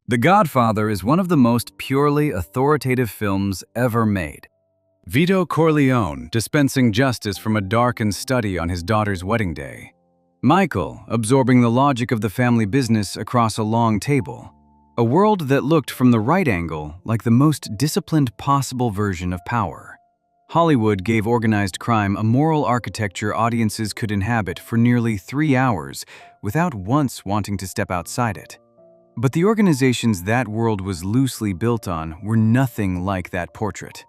The Godfather is one of the most purely authoritative films ever made. Vito Corleone dispensing justice from a darkened study on his daughter's wedding day. Michael absorbing the logic of the family business across a long table. A world that looked from the right angle like the most disciplined possible version of power. Hollywood gave organized crime a moral architecture audiences could inhabit for nearly 3 hours without once wanting to step outside it. But the organizations that world was loosely built on were nothing like that portrait.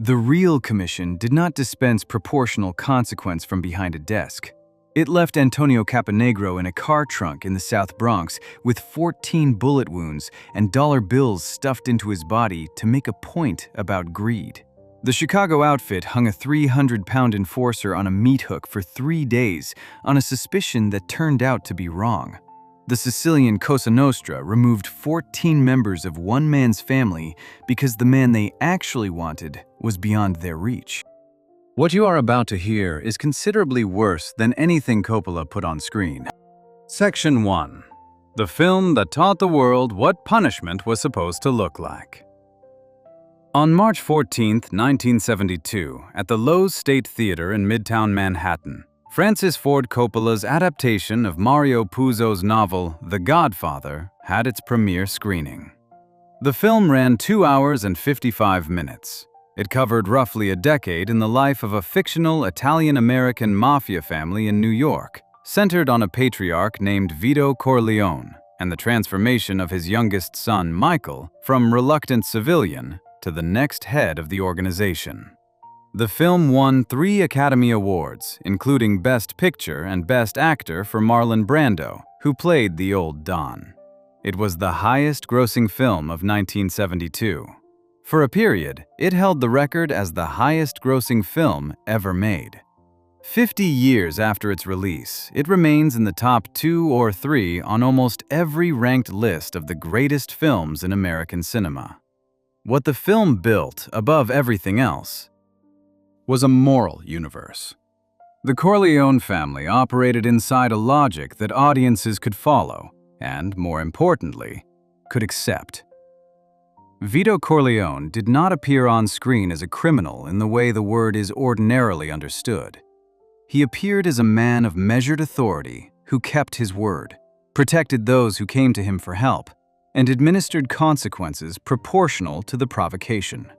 The real commission did not dispense proportional consequence from behind a desk. It left Antonio Caponegro in a car trunk in the South Bronx with 14 bullet wounds and dollar bills stuffed into his body to make a point about greed. The Chicago outfit hung a 300-pound enforcer on a meat hook for 3 days on a suspicion that turned out to be wrong. The Sicilian Cosa Nostra removed 14 members of one man's family because the man they actually wanted was beyond their reach. What you are about to hear is considerably worse than anything Coppola put on screen. Section 1. The film that taught the world what punishment was supposed to look like. On March 14, 1972, at the Loews State Theater in Midtown Manhattan, Francis Ford Coppola's adaptation of Mario Puzo's novel The Godfather had its premiere screening. The film ran 2 hours and 55 minutes. It covered roughly a decade in the life of a fictional Italian-American mafia family in New York, centered on a patriarch named Vito Corleone and the transformation of his youngest son, Michael, from reluctant civilian to the next head of the organization. The film won 3 Academy Awards, including Best Picture and Best Actor for Marlon Brando, who played the old Don. It was the highest-grossing film of 1972. For a period, it held the record as the highest-grossing film ever made. 50 years after its release, it remains in the top 2 or 3 on almost every ranked list of the greatest films in American cinema. What the film built, above everything else, was a moral universe. The Corleone family operated inside a logic that audiences could follow and, more importantly, could accept. Vito Corleone did not appear on screen as a criminal in the way the word is ordinarily understood. He appeared as a man of measured authority who kept his word, protected those who came to him for help, and administered consequences proportional to the provocation.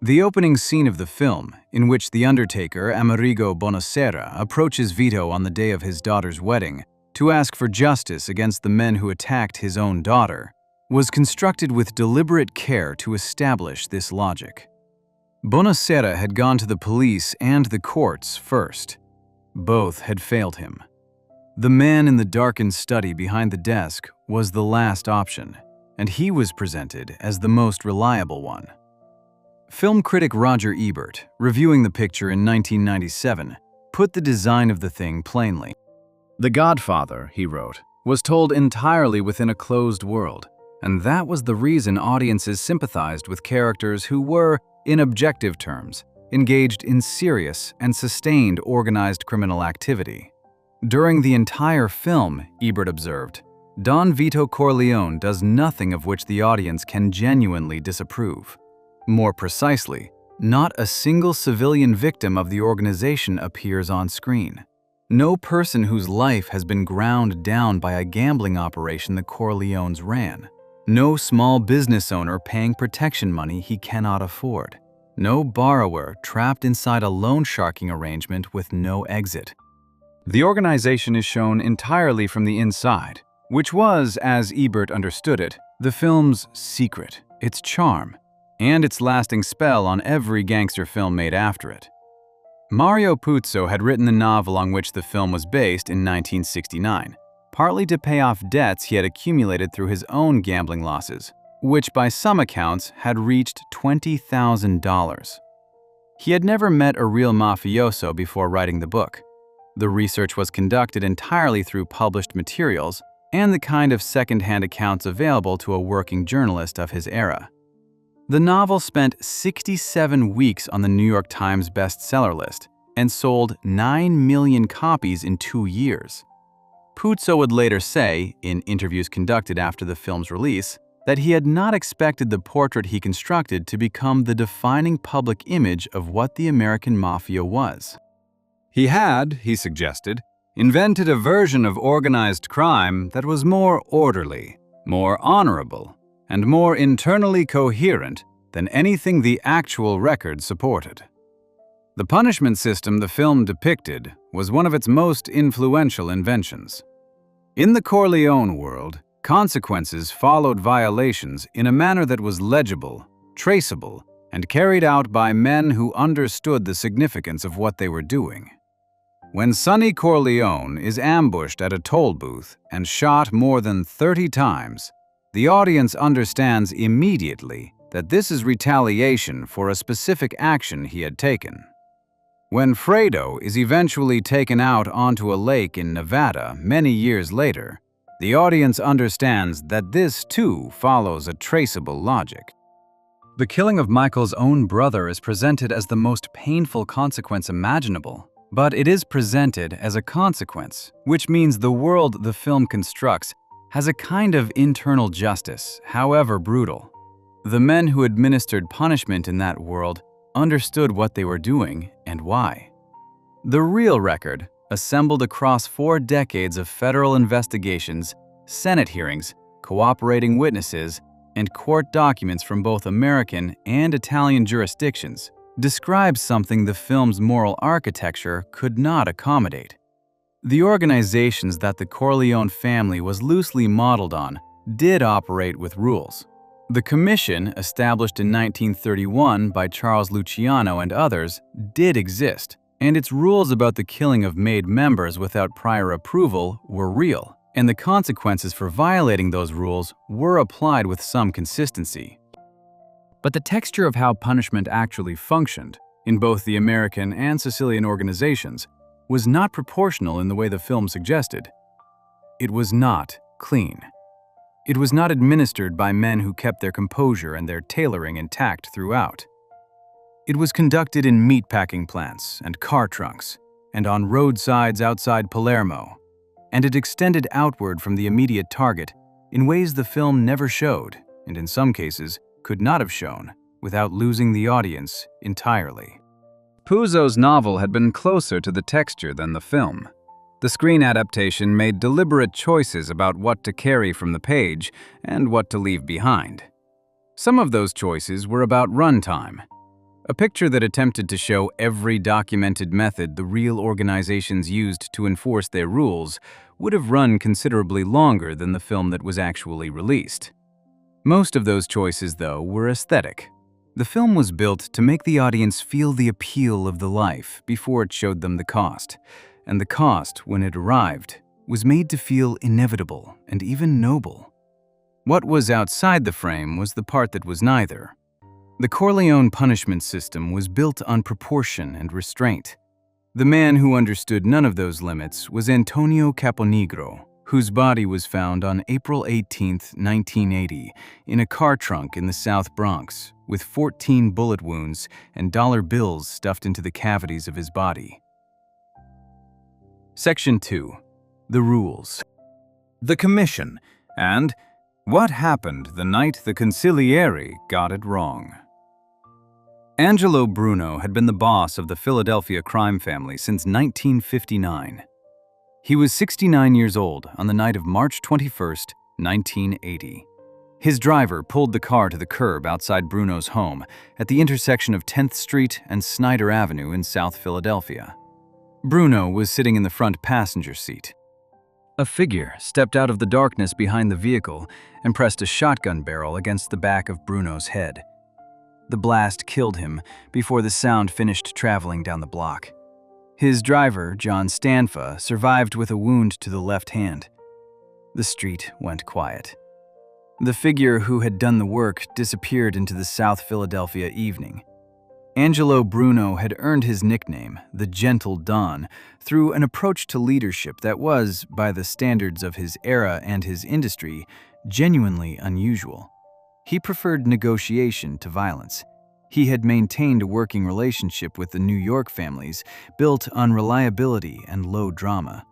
The opening scene of the film, in which the undertaker Amerigo Bonasera approaches Vito on the day of his daughter's wedding to ask for justice against the men who attacked his own daughter, was constructed with deliberate care to establish this logic. Bonasera had gone to the police and the courts first. Both had failed him. The man in the darkened study behind the desk was the last option, and he was presented as the most reliable one. Film critic Roger Ebert, reviewing the picture in 1997, put the design of the thing plainly. The Godfather, he wrote, was told entirely within a closed world, and that was the reason audiences sympathized with characters who were, in objective terms, engaged in serious and sustained organized criminal activity. During the entire film, Ebert observed, Don Vito Corleone does nothing of which the audience can genuinely disapprove. More precisely, not a single civilian victim of the organization appears on screen. No person whose life has been ground down by a gambling operation the Corleones ran. No small business owner paying protection money he cannot afford. No borrower trapped inside a loan sharking arrangement with no exit. The organization is shown entirely from the inside, which was, as Ebert understood it, the film's secret, its charm, and its lasting spell on every gangster film made after it. Mario Puzo had written the novel on which the film was based in 1969, partly to pay off debts he had accumulated through his own gambling losses, which by some accounts had reached $20,000. He had never met a real mafioso before writing the book. The research was conducted entirely through published materials and the kind of second-hand accounts available to a working journalist of his era. The novel spent 67 weeks on the New York Times bestseller list and sold 9 million copies in 2 years. Puzo would later say, in interviews conducted after the film's release, that he had not expected the portrait he constructed to become the defining public image of what the American Mafia was. He had, he suggested, invented a version of organized crime that was more orderly, more honorable, and more internally coherent than anything the actual record supported. The punishment system the film depicted was one of its most influential inventions. In the Corleone world, consequences followed violations in a manner that was legible, traceable, and carried out by men who understood the significance of what they were doing. When Sonny Corleone is ambushed at a toll booth and shot more than 30 times, the audience understands immediately that this is retaliation for a specific action he had taken. When Fredo is eventually taken out onto a lake in Nevada many years later, the audience understands that this too follows a traceable logic. The killing of Michael's own brother is presented as the most painful consequence imaginable, but it is presented as a consequence, which means the world the film constructs has a kind of internal justice, however brutal. The men who administered punishment in that world understood what they were doing and why. The real record, assembled across 4 decades of federal investigations, Senate hearings, cooperating witnesses, and court documents from both American and Italian jurisdictions, describes something the film's moral architecture could not accommodate. The organizations that the Corleone family was loosely modeled on did operate with rules. The commission, established in 1931 by Charles Luciano and others, did exist, and its rules about the killing of made members without prior approval were real, and the consequences for violating those rules were applied with some consistency. But the texture of how punishment actually functioned, in both the American and Sicilian organizations, was not proportional in the way the film suggested. It was not clean. It was not administered by men who kept their composure and their tailoring intact throughout. It was conducted in meatpacking plants and car trunks, and on roadsides outside Palermo, and it extended outward from the immediate target in ways the film never showed, and in some cases could not have shown, without losing the audience entirely. Puzo's novel had been closer to the texture than the film. The screen adaptation made deliberate choices about what to carry from the page and what to leave behind. Some of those choices were about runtime. A picture that attempted to show every documented method the real organizations used to enforce their rules would have run considerably longer than the film that was actually released. Most of those choices, though, were aesthetic. The film was built to make the audience feel the appeal of the life before it showed them the cost. And the cost, when it arrived, was made to feel inevitable and even noble. What was outside the frame was the part that was neither. The Corleone punishment system was built on proportion and restraint. The man who understood none of those limits was Antonio Caponigro, whose body was found on April 18, 1980, in a car trunk in the South Bronx, with 14 bullet wounds and dollar bills stuffed into the cavities of his body. Section 2. The Rules. The Commission, and what happened the night the consigliere got it wrong. Angelo Bruno had been the boss of the Philadelphia crime family since 1959. He was 69 years old on the night of March 21, 1980. His driver pulled the car to the curb outside Bruno's home at the intersection of 10th Street and Snyder Avenue in South Philadelphia. Bruno was sitting in the front passenger seat. A figure stepped out of the darkness behind the vehicle and pressed a shotgun barrel against the back of Bruno's head. The blast killed him before the sound finished traveling down the block. His driver, John Stanfa, survived with a wound to the left hand. The street went quiet. The figure who had done the work disappeared into the South Philadelphia evening. Angelo Bruno had earned his nickname, the Gentle Don, through an approach to leadership that was, by the standards of his era and his industry, genuinely unusual. He preferred negotiation to violence. He had maintained a working relationship with the New York families, built on reliability and low drama.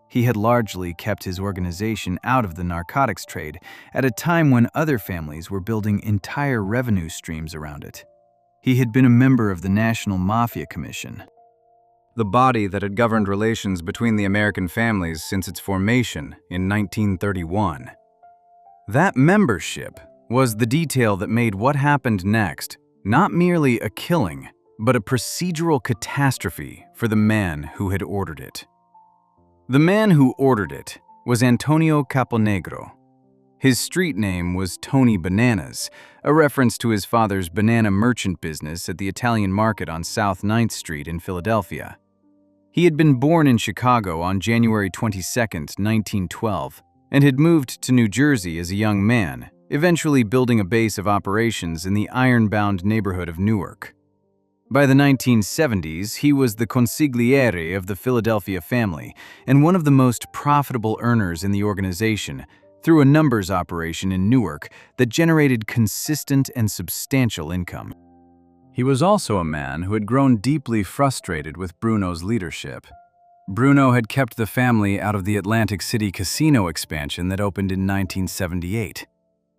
He had largely kept his organization out of the narcotics trade at a time when other families were building entire revenue streams around it. He had been a member of the National Mafia Commission, the body that had governed relations between the American families since its formation in 1931. That membership was the detail that made what happened next not merely a killing, but a procedural catastrophe for the man who had ordered it. The man who ordered it was Antonio Caponegro. His street name was Tony Bananas, a reference to his father's banana merchant business at the Italian market on South 9th Street in Philadelphia. He had been born in Chicago on January 22, 1912, and had moved to New Jersey as a young man, eventually building a base of operations in the iron-bound neighborhood of Newark. By the 1970s, he was the consigliere of the Philadelphia family and one of the most profitable earners in the organization through a numbers operation in Newark that generated consistent and substantial income. He was also a man who had grown deeply frustrated with Bruno's leadership. Bruno had kept the family out of the Atlantic City casino expansion that opened in 1978.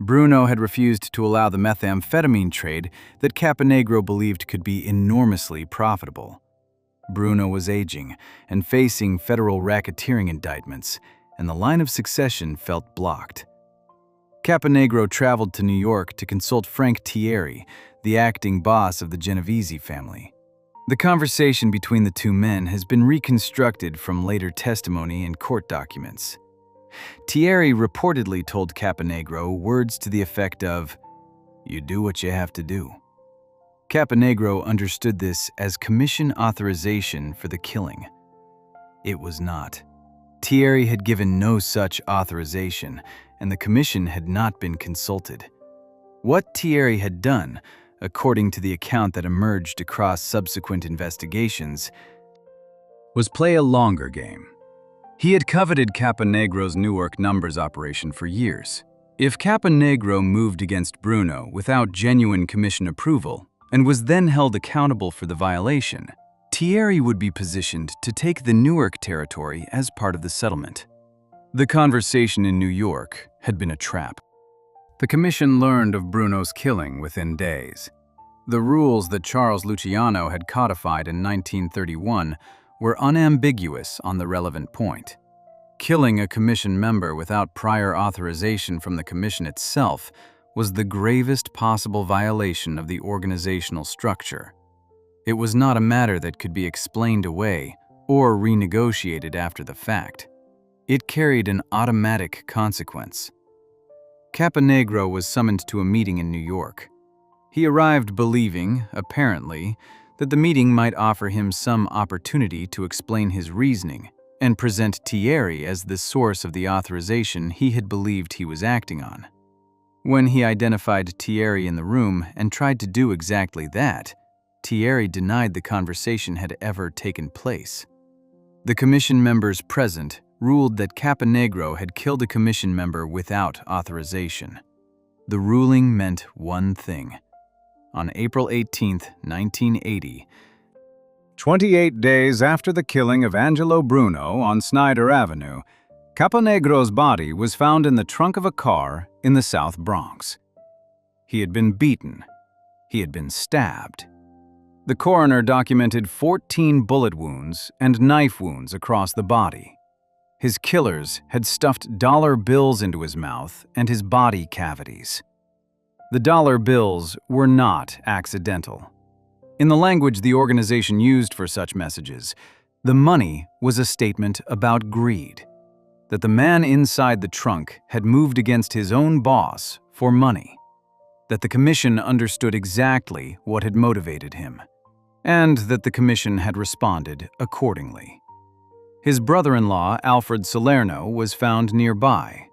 Bruno had refused to allow the methamphetamine trade that Caponegro believed could be enormously profitable. Bruno was aging and facing federal racketeering indictments, and the line of succession felt blocked. Caponegro traveled to New York to consult Frank Thierry, the acting boss of the Genovese family. The conversation between the two men has been reconstructed from later testimony and court documents. Thierry reportedly told Caponegro words to the effect of, "You do what you have to do." Caponegro understood this as commission authorization for the killing. It was not. Thierry had given no such authorization, and the commission had not been consulted. What Thierry had done, according to the account that emerged across subsequent investigations, was play a longer game. He had coveted Caponegro's Newark numbers operation for years. If Caponegro moved against Bruno without genuine commission approval and was then held accountable for the violation, Thierry would be positioned to take the Newark territory as part of the settlement. The conversation in New York had been a trap. The commission learned of Bruno's killing within days. The rules that Charles Luciano had codified in 1931 were unambiguous on the relevant point. Killing a commission member without prior authorization from the commission itself was the gravest possible violation of the organizational structure. It was not a matter that could be explained away or renegotiated after the fact. It carried an automatic consequence. Caponegro was summoned to a meeting in New York. He arrived believing, apparently, that the meeting might offer him some opportunity to explain his reasoning and present Thierry as the source of the authorization he had believed he was acting on. When he identified Thierry in the room and tried to do exactly that, Thierry denied the conversation had ever taken place. The commission members present ruled that Caponegro had killed a commission member without authorization. The ruling meant one thing. On April 18, 1980, 28 days after the killing of Angelo Bruno on Snyder Avenue, Caponegro's body was found in the trunk of a car in the South Bronx. He had been beaten. He had been stabbed. The coroner documented 14 bullet wounds and knife wounds across the body. His killers had stuffed dollar bills into his mouth and his body cavities. The dollar bills were not accidental. In the language the organization used for such messages, the money was a statement about greed, that the man inside the trunk had moved against his own boss for money, that the commission understood exactly what had motivated him, and that the commission had responded accordingly. His brother-in-law, Alfred Salerno, was found nearby.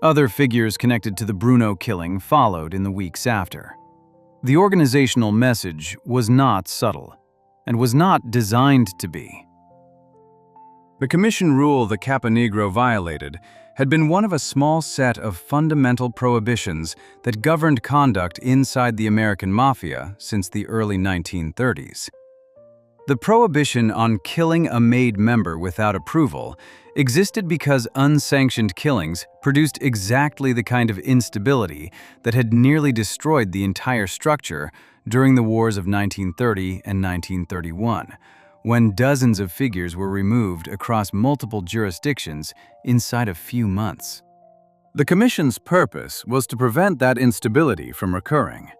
Other figures connected to the Bruno killing followed in the weeks after. The organizational message was not subtle, and was not designed to be. The commission rule that Caponegro violated had been one of a small set of fundamental prohibitions that governed conduct inside the American Mafia since the early 1930s. The prohibition on killing a made member without approval existed because unsanctioned killings produced exactly the kind of instability that had nearly destroyed the entire structure during the wars of 1930 and 1931, when dozens of figures were removed across multiple jurisdictions inside a few months. The Commission's purpose was to prevent that instability from recurring.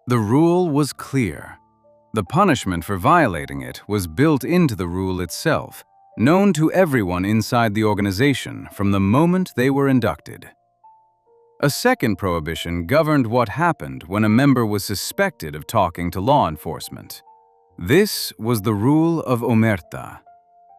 The rule was clear. The punishment for violating it was built into the rule itself, known to everyone inside the organization from the moment they were inducted. A second prohibition governed what happened when a member was suspected of talking to law enforcement. This was the rule of omerta,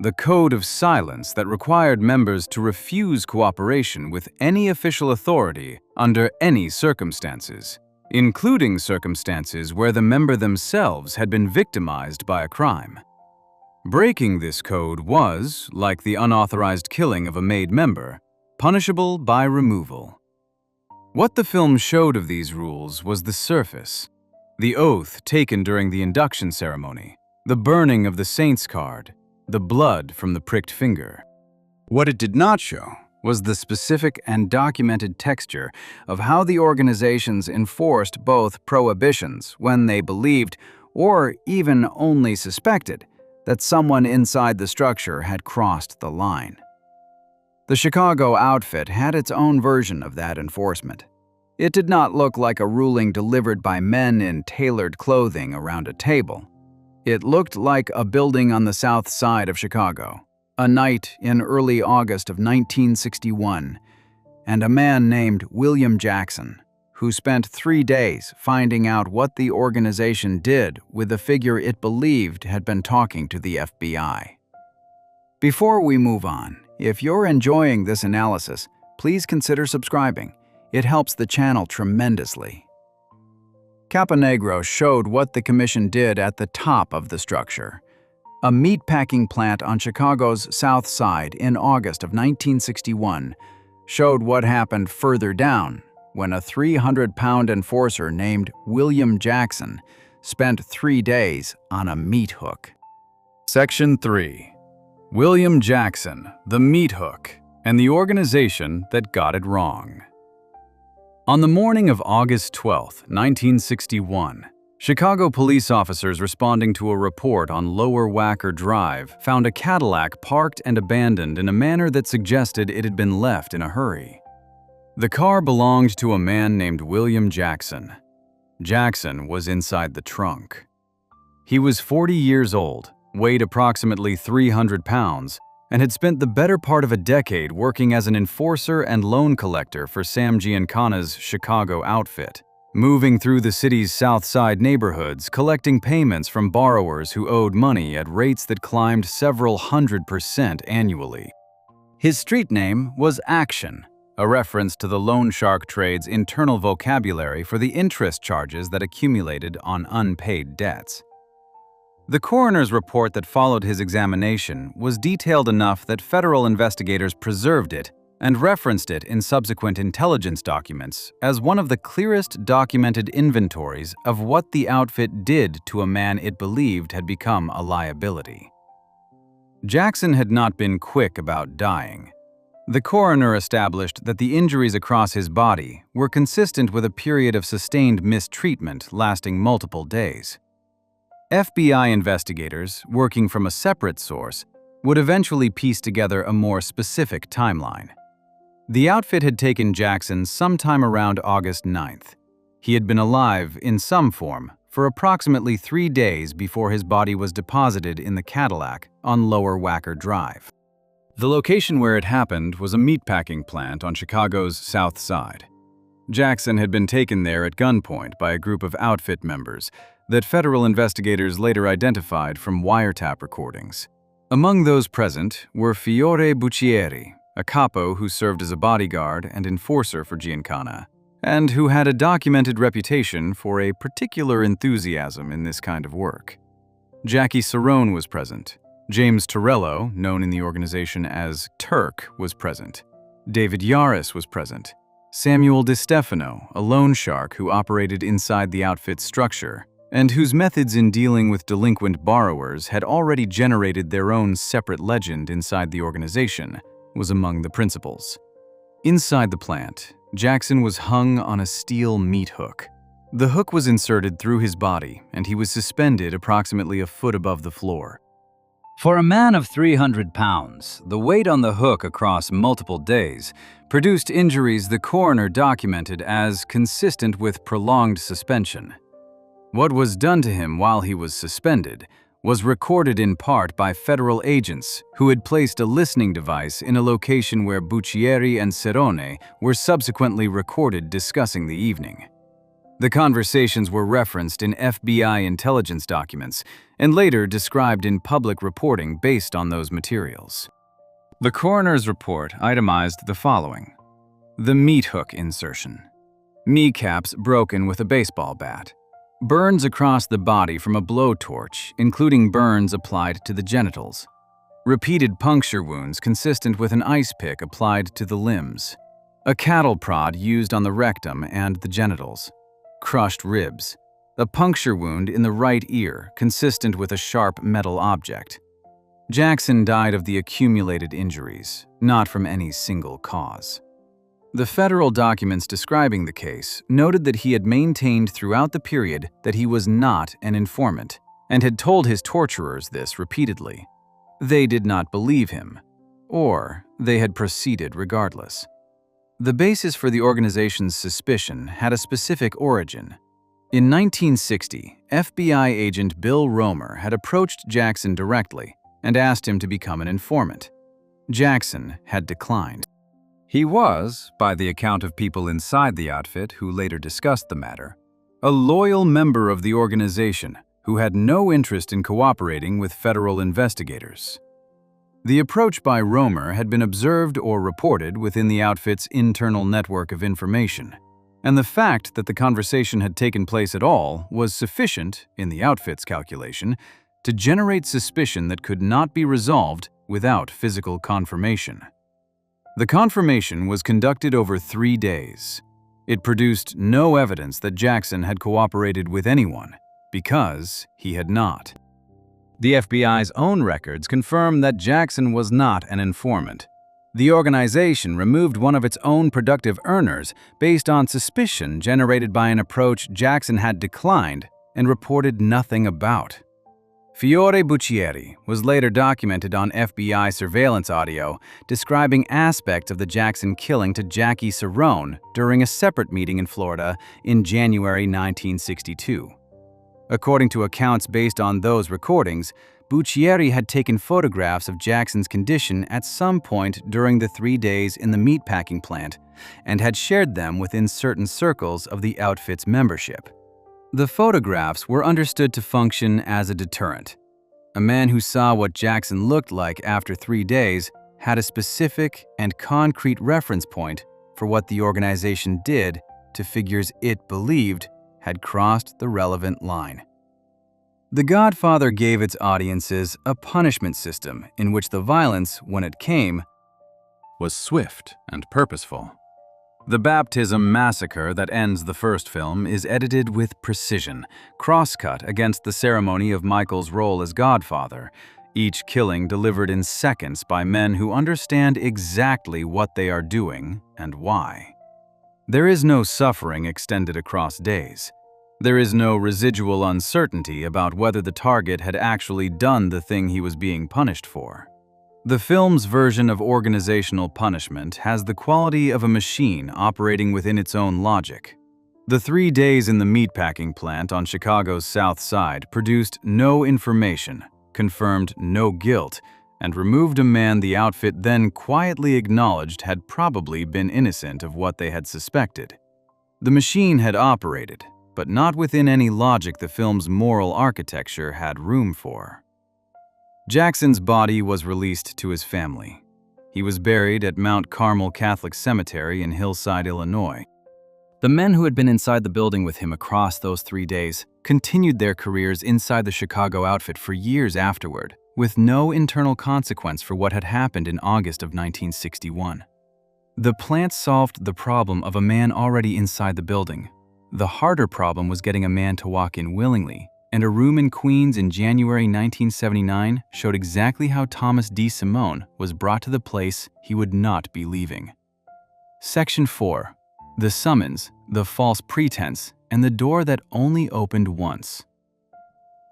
the code of silence that required members to refuse cooperation with any official authority under any circumstances, including circumstances where the member themselves had been victimized by a crime. Breaking this code was, like the unauthorized killing of a made member, punishable by removal. What the film showed of these rules was the surface: the oath taken during the induction ceremony, the burning of the saint's card, the blood from the pricked finger. What it did not show was the specific and documented texture of how the organizations enforced both prohibitions when they believed, or even only suspected, that someone inside the structure had crossed the line. The Chicago outfit had its own version of that enforcement. It did not look like a ruling delivered by men in tailored clothing around a table. It looked like a building on the south side of Chicago, a night in early August of 1961, and a man named William Jackson, who spent 3 days finding out what the organization did with the figure it believed had been talking to the FBI. Before we move on, if you're enjoying this analysis, please consider subscribing. It helps the channel tremendously. Caponegro showed what the Commission did at the top of the structure. A meatpacking plant on Chicago's South Side in August of 1961 showed what happened further down when a 300-pound enforcer named William Jackson spent 3 days on a meat hook. Section 3. William Jackson, the meat hook, and the organization that got it wrong. On the morning of August 12, 1961, Chicago police officers responding to a report on Lower Wacker Drive found a Cadillac parked and abandoned in a manner that suggested it had been left in a hurry. The car belonged to a man named William Jackson. Jackson was inside the trunk. He was 40 years old, weighed approximately 300 pounds, and had spent the better part of a decade working as an enforcer and loan collector for Sam Giancana's Chicago outfit, moving through the city's South Side neighborhoods, collecting payments from borrowers who owed money at rates that climbed several 100% annually. His street name was Action, a reference to the loan shark trade's internal vocabulary for the interest charges that accumulated on unpaid debts. The coroner's report that followed his examination was detailed enough that federal investigators preserved it and referenced it in subsequent intelligence documents as one of the clearest documented inventories of what the outfit did to a man it believed had become a liability. Jackson had not been quick about dying. The coroner established that the injuries across his body were consistent with a period of sustained mistreatment lasting multiple days. FBI investigators, working from a separate source, would eventually piece together a more specific timeline. The outfit had taken Jackson sometime around August 9th. He had been alive, in some form, for approximately 3 days before his body was deposited in the Cadillac on Lower Wacker Drive. The location where it happened was a meatpacking plant on Chicago's South Side. Jackson had been taken there at gunpoint by a group of outfit members that federal investigators later identified from wiretap recordings. Among those present were Fiore Buccieri, a capo who served as a bodyguard and enforcer for Giancana, and who had a documented reputation for a particular enthusiasm in this kind of work. Jackie Cerrone was present. James Torello, known in the organization as Turk, was present. David Yaris was present. Samuel DiStefano, a loan shark who operated inside the outfit's structure, and whose methods in dealing with delinquent borrowers had already generated their own separate legend inside the organization, was among the principals. Inside the plant, Jackson was hung on a steel meat hook. The hook was inserted through his body, and he was suspended approximately a foot above the floor. For a man of 300 pounds, the weight on the hook across multiple days produced injuries the coroner documented as consistent with prolonged suspension. What was done to him while he was suspended was recorded in part by federal agents who had placed a listening device in a location where Buccieri and Cerrone were subsequently recorded discussing the evening. The conversations were referenced in FBI intelligence documents and later described in public reporting based on those materials. The coroner's report itemized the following: the meat hook insertion, kneecaps broken with a baseball bat, burns across the body from a blowtorch, including burns applied to the genitals, repeated puncture wounds consistent with an ice pick applied to the limbs, a cattle prod used on the rectum and the genitals, crushed ribs, a puncture wound in the right ear consistent with a sharp metal object. Jackson died of the accumulated injuries, not from any single cause. The federal documents describing the case noted that he had maintained throughout the period that he was not an informant and had told his torturers this repeatedly. They did not believe him, or they had proceeded regardless. The basis for the organization's suspicion had a specific origin. In 1960, FBI agent Bill Romer had approached Jackson directly and asked him to become an informant. Jackson had declined. He was, by the account of people inside the outfit who later discussed the matter, a loyal member of the organization who had no interest in cooperating with federal investigators. The approach by Romer had been observed or reported within the outfit's internal network of information, and the fact that the conversation had taken place at all was sufficient, in the outfit's calculation, to generate suspicion that could not be resolved without physical confirmation. The confirmation was conducted over 3 days. It produced no evidence that Jackson had cooperated with anyone, because he had not. The FBI's own records confirm that Jackson was not an informant. The organization removed one of its own productive earners based on suspicion generated by an approach Jackson had declined and reported nothing about. Fiore Buccieri was later documented on FBI surveillance audio describing aspects of the Jackson killing to Jackie Cerrone during a separate meeting in Florida in January 1962. According to accounts based on those recordings, Buccieri had taken photographs of Jackson's condition at some point during the 3 days in the meatpacking plant and had shared them within certain circles of the outfit's membership. The photographs were understood to function as a deterrent. A man who saw what Jackson looked like after 3 days had a specific and concrete reference point for what the organization did to figures it believed had crossed the relevant line. The Godfather gave its audiences a punishment system in which the violence, when it came, was swift and purposeful. The baptism massacre that ends the first film is edited with precision, cross-cut against the ceremony of Michael's role as Godfather, each killing delivered in seconds by men who understand exactly what they are doing and why. There is no suffering extended across days. There is no residual uncertainty about whether the target had actually done the thing he was being punished for. The film's version of organizational punishment has the quality of a machine operating within its own logic. The 3 days in the meatpacking plant on Chicago's South Side produced no information, confirmed no guilt, and removed a man the outfit then quietly acknowledged had probably been innocent of what they had suspected. The machine had operated, but not within any logic the film's moral architecture had room for. Jackson's body was released to his family. He was buried at Mount Carmel Catholic Cemetery in Hillside, Illinois. The men who had been inside the building with him across those 3 days continued their careers inside the Chicago outfit for years afterward, with no internal consequence for what had happened in August of 1961. The plant solved the problem of a man already inside the building. The harder problem was getting a man to walk in willingly, and a room in Queens in January 1979 showed exactly how Thomas DeSimone was brought to the place he would not be leaving. Section 4. The summons, the false pretense, and the door that only opened once.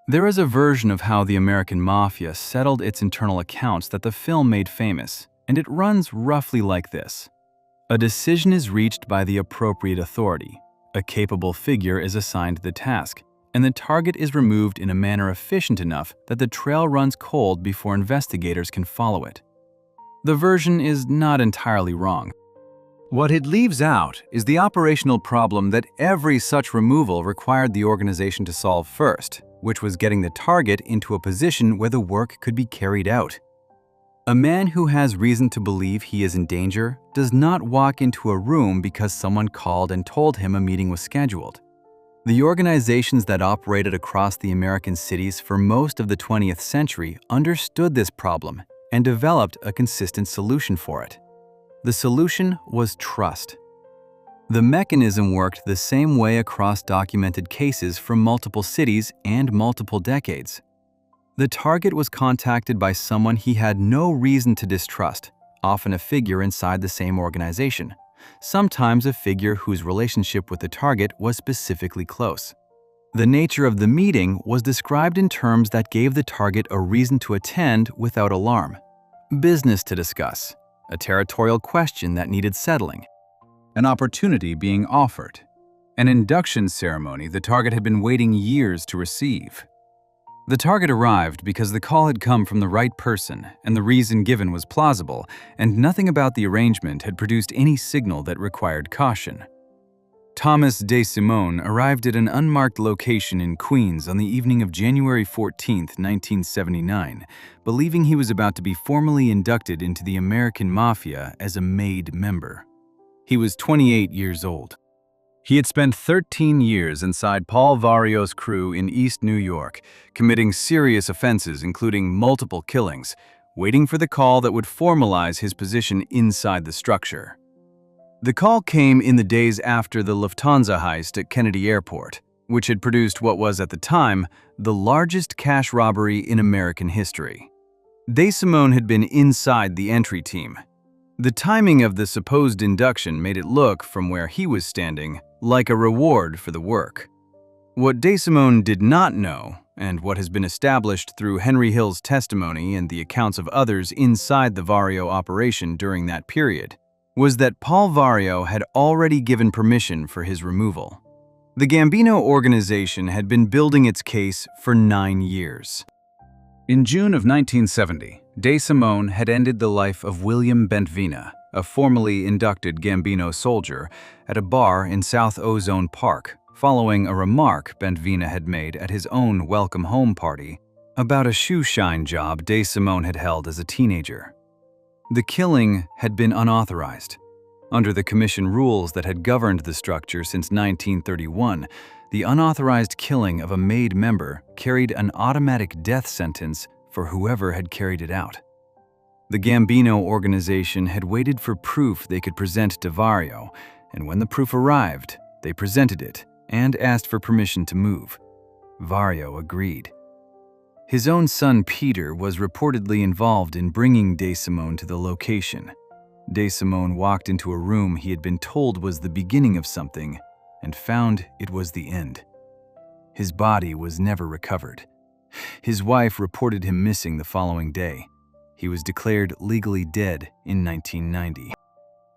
There is a version of how the American Mafia settled its internal accounts that the film made famous, and it runs roughly like this. A decision is reached by the appropriate authority. A capable figure is assigned the task, and the target is removed in a manner efficient enough that the trail runs cold before investigators can follow it. The version is not entirely wrong. What it leaves out is the operational problem that every such removal required the organization to solve first, which was getting the target into a position where the work could be carried out. A man who has reason to believe he is in danger does not walk into a room because someone called and told him a meeting was scheduled. The organizations that operated across the American cities for most of the 20th century understood this problem and developed a consistent solution for it. The solution was trust. The mechanism worked the same way across documented cases from multiple cities and multiple decades. The target was contacted by someone he had no reason to distrust, often a figure inside the same organization, sometimes a figure whose relationship with the target was specifically close. The nature of the meeting was described in terms that gave the target a reason to attend without alarm. Business to discuss, a territorial question that needed settling, an opportunity being offered, an induction ceremony the target had been waiting years to receive. The target arrived because the call had come from the right person and the reason given was plausible, and nothing about the arrangement had produced any signal that required caution. Thomas DeSimone arrived at an unmarked location in Queens on the evening of January 14, 1979, believing he was about to be formally inducted into the American Mafia as a made member. He was 28 years old. He had spent 13 years inside Paul Vario's crew in East New York, committing serious offenses including multiple killings, waiting for the call that would formalize his position inside the structure. The call came in the days after the Lufthansa heist at Kennedy Airport, which had produced what was at the time the largest cash robbery in American history. DeSimone had been inside the entry team. The timing of the supposed induction made it look, from where he was standing, like a reward for the work. What DeSimone did not know, and what has been established through Henry Hill's testimony and the accounts of others inside the Vario operation during that period, was that Paul Vario had already given permission for his removal. The Gambino organization had been building its case for 9 years. In June of 1970, DeSimone had ended the life of William Bentvina, a formerly inducted Gambino soldier, at a bar in South Ozone Park, following a remark Bentvina had made at his own welcome home party about a shoe shine job DeSimone had held as a teenager. The killing had been unauthorized. Under the commission rules that had governed the structure since 1931, the unauthorized killing of a made member carried an automatic death sentence for whoever had carried it out. The Gambino organization had waited for proof they could present to Vario, and when the proof arrived, they presented it and asked for permission to move. Vario agreed. His own son Peter was reportedly involved in bringing DeSimone to the location. DeSimone walked into a room he had been told was the beginning of something and found it was the end. His body was never recovered. His wife reported him missing the following day. He was declared legally dead in 1990.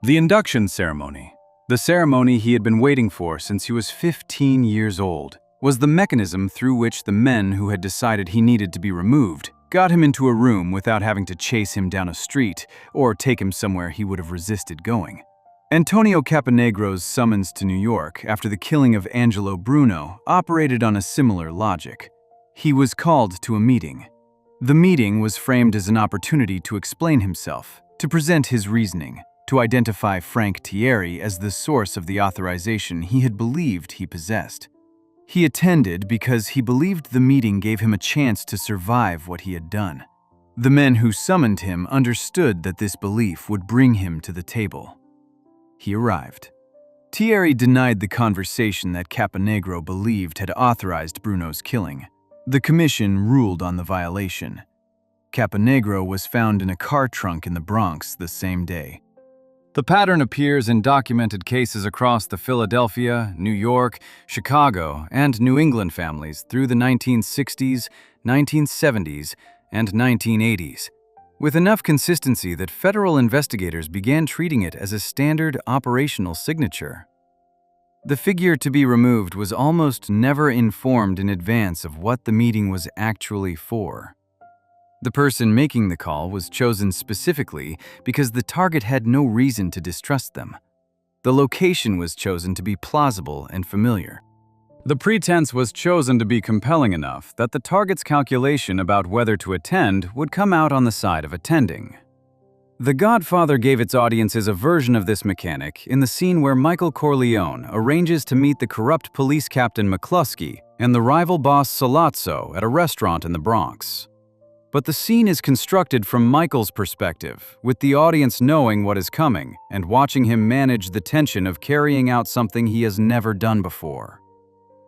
The induction ceremony, the ceremony he had been waiting for since he was 15 years old, was the mechanism through which the men who had decided he needed to be removed got him into a room without having to chase him down a street or take him somewhere he would have resisted going. Antonio Caponegro's summons to New York after the killing of Angelo Bruno operated on a similar logic. He was called to a meeting. The meeting was framed as an opportunity to explain himself, to present his reasoning, to identify Frank Thierry as the source of the authorization he had believed he possessed. He attended because he believed the meeting gave him a chance to survive what he had done. The men who summoned him understood that this belief would bring him to the table. He arrived. Thierry denied the conversation that Caponegro believed had authorized Bruno's killing. The commission ruled on the violation. Caponegro was found in a car trunk in the Bronx the same day. The pattern appears in documented cases across the Philadelphia, New York, Chicago, and New England families through the 1960s, 1970s, and 1980s, with enough consistency that federal investigators began treating it as a standard operational signature. The figure to be removed was almost never informed in advance of what the meeting was actually for. The person making the call was chosen specifically because the target had no reason to distrust them. The location was chosen to be plausible and familiar. The pretense was chosen to be compelling enough that the target's calculation about whether to attend would come out on the side of attending. The Godfather gave its audiences a version of this mechanic in the scene where Michael Corleone arranges to meet the corrupt police captain McCluskey and the rival boss Sollozzo at a restaurant in the Bronx. But the scene is constructed from Michael's perspective, with the audience knowing what is coming and watching him manage the tension of carrying out something he has never done before.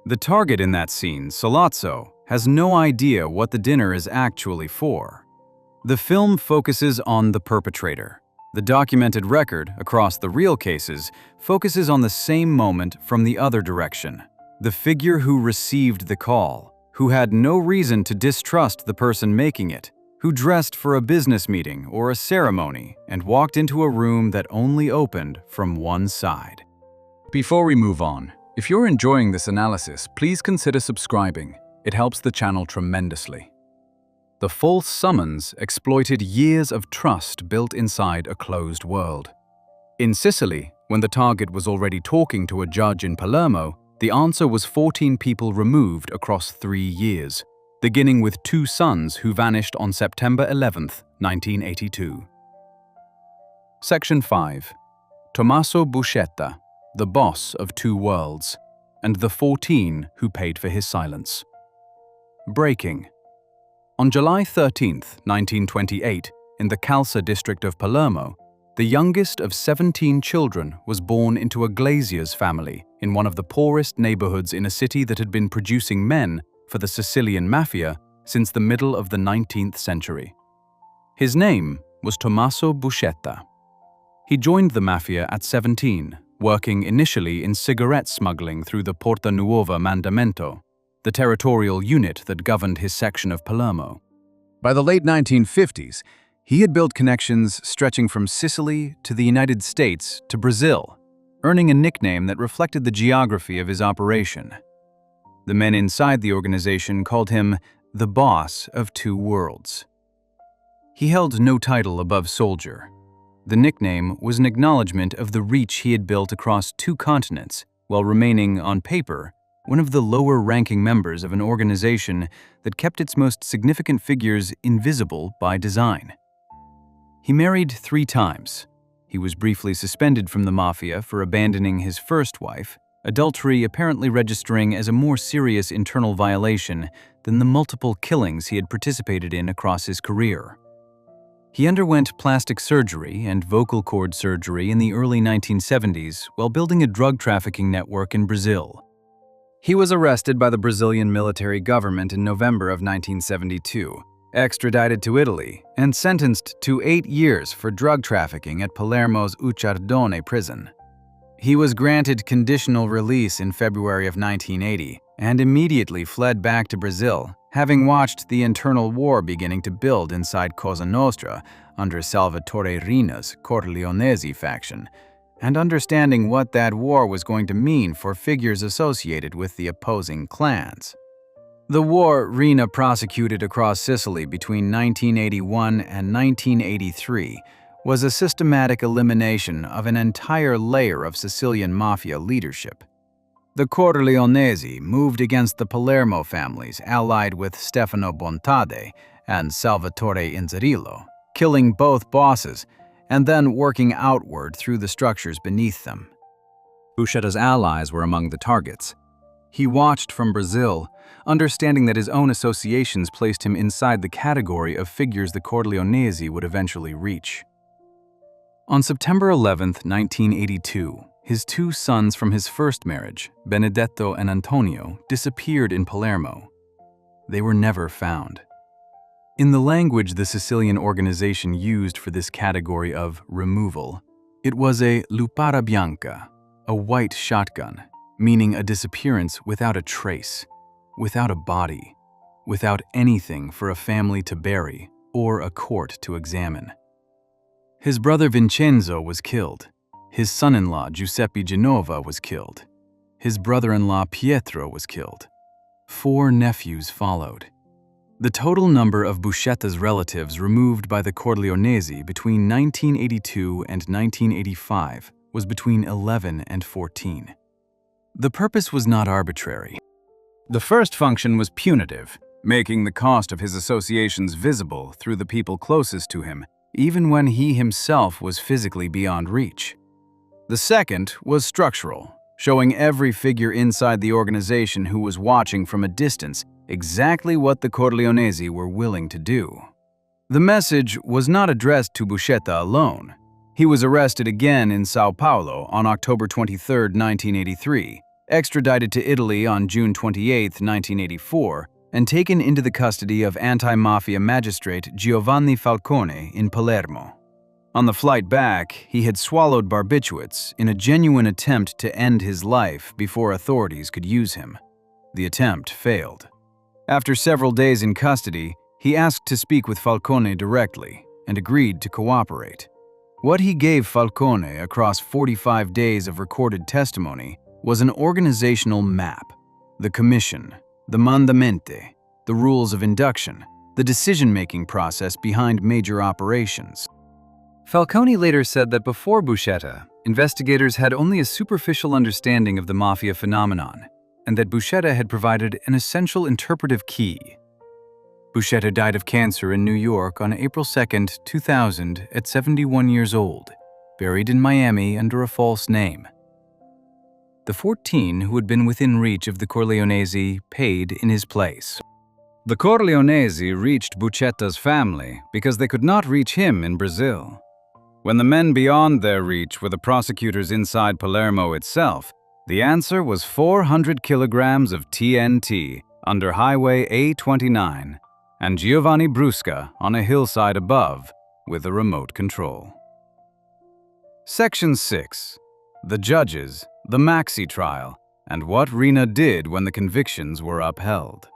The target in that scene, Sollozzo, has no idea what the dinner is actually for. The film focuses on the perpetrator. The documented record, across the real cases, focuses on the same moment from the other direction. The figure who received the call, who had no reason to distrust the person making it, who dressed for a business meeting or a ceremony and walked into a room that only opened from one side. Before we move on, if you're enjoying this analysis, please consider subscribing. It helps the channel tremendously. The false summons exploited years of trust built inside a closed world. In Sicily, when the target was already talking to a judge in Palermo, the answer was 14 people removed across 3 years, beginning with 2 sons who vanished on September 11, 1982. Section 5. Tommaso Buscetta, the boss of 2 worlds, and the 14 who paid for his silence. Breaking. On July 13, 1928, in the Calza district of Palermo, the youngest of 17 children was born into a glazier's family in one of the poorest neighborhoods in a city that had been producing men for the Sicilian Mafia since the middle of the 19th century. His name was Tommaso Buscetta. He joined the Mafia at 17, working initially in cigarette smuggling through the Porta Nuova Mandamento, the territorial unit that governed his section of Palermo. By the late 1950s, he had built connections stretching from Sicily to the United States to Brazil, earning a nickname that reflected the geography of his operation. The men inside the organization called him the boss of 2 worlds. He held no title above soldier. The nickname was an acknowledgement of the reach he had built across 2 continents, while remaining, on paper, one of the lower-ranking members of an organization that kept its most significant figures invisible by design. He married 3 times. He was briefly suspended from the Mafia for abandoning his first wife, adultery apparently registering as a more serious internal violation than the multiple killings he had participated in across his career. He underwent plastic surgery and vocal cord surgery in the early 1970s while building a drug trafficking network in Brazil. He was arrested by the Brazilian military government in November of 1972, extradited to Italy, and sentenced to 8 years for drug trafficking at Palermo's Ucciardone prison. He was granted conditional release in February of 1980 and immediately fled back to Brazil, having watched the internal war beginning to build inside Cosa Nostra under Salvatore Rina's Corleonese faction, and understanding what that war was going to mean for figures associated with the opposing clans. The war Rina prosecuted across Sicily between 1981 and 1983 was a systematic elimination of an entire layer of Sicilian Mafia leadership. The Corleonesi moved against the Palermo families allied with Stefano Bontade and Salvatore Inzerillo, killing both bosses and then working outward through the structures beneath them. Buscetta's allies were among the targets. He watched from Brazil, understanding that his own associations placed him inside the category of figures the Corleonesi would eventually reach. On September 11, 1982, His two sons from his first marriage, Benedetto and Antonio, disappeared in Palermo. They were never found. In the language the Sicilian organization used for this category of removal, it was a lupara bianca, a white shotgun, meaning a disappearance without a trace, without a body, without anything for a family to bury or a court to examine. His brother Vincenzo was killed. His son-in-law Giuseppe Genova was killed. His brother-in-law Pietro was killed. 4 nephews followed. The total number of Buscetta's relatives removed by the Corleonesi between 1982 and 1985 was between 11 and 14. The purpose was not arbitrary. The first function was punitive, making the cost of his associations visible through the people closest to him, even when he himself was physically beyond reach. The second was structural, showing every figure inside the organization who was watching from a distance exactly what the Corleonesi were willing to do. The message was not addressed to Buscetta alone. He was arrested again in Sao Paulo on October 23, 1983, extradited to Italy on June 28, 1984, and taken into the custody of anti-mafia magistrate Giovanni Falcone in Palermo. On the flight back, he had swallowed barbiturates in a genuine attempt to end his life before authorities could use him. The attempt failed. After several days in custody, he asked to speak with Falcone directly and agreed to cooperate. What he gave Falcone across 45 days of recorded testimony was an organizational map, the commission, the mandamente, the rules of induction, the decision-making process behind major operations. Falcone later said that before Buscetta, investigators had only a superficial understanding of the mafia phenomenon, and that Buscetta had provided an essential interpretive key. Buscetta died of cancer in New York on April 2, 2000 at 71 years old, buried in Miami under a false name. The 14 who had been within reach of the Corleonesi paid in his place. The Corleonesi reached Buscetta's family because they could not reach him in Brazil. When the men beyond their reach were the prosecutors inside Palermo itself, the answer was 400 kilograms of TNT under Highway A29 and Giovanni Brusca on a hillside above with a remote control. Section 6. The Judges, the Maxi Trial, and what Rina did when the convictions were upheld.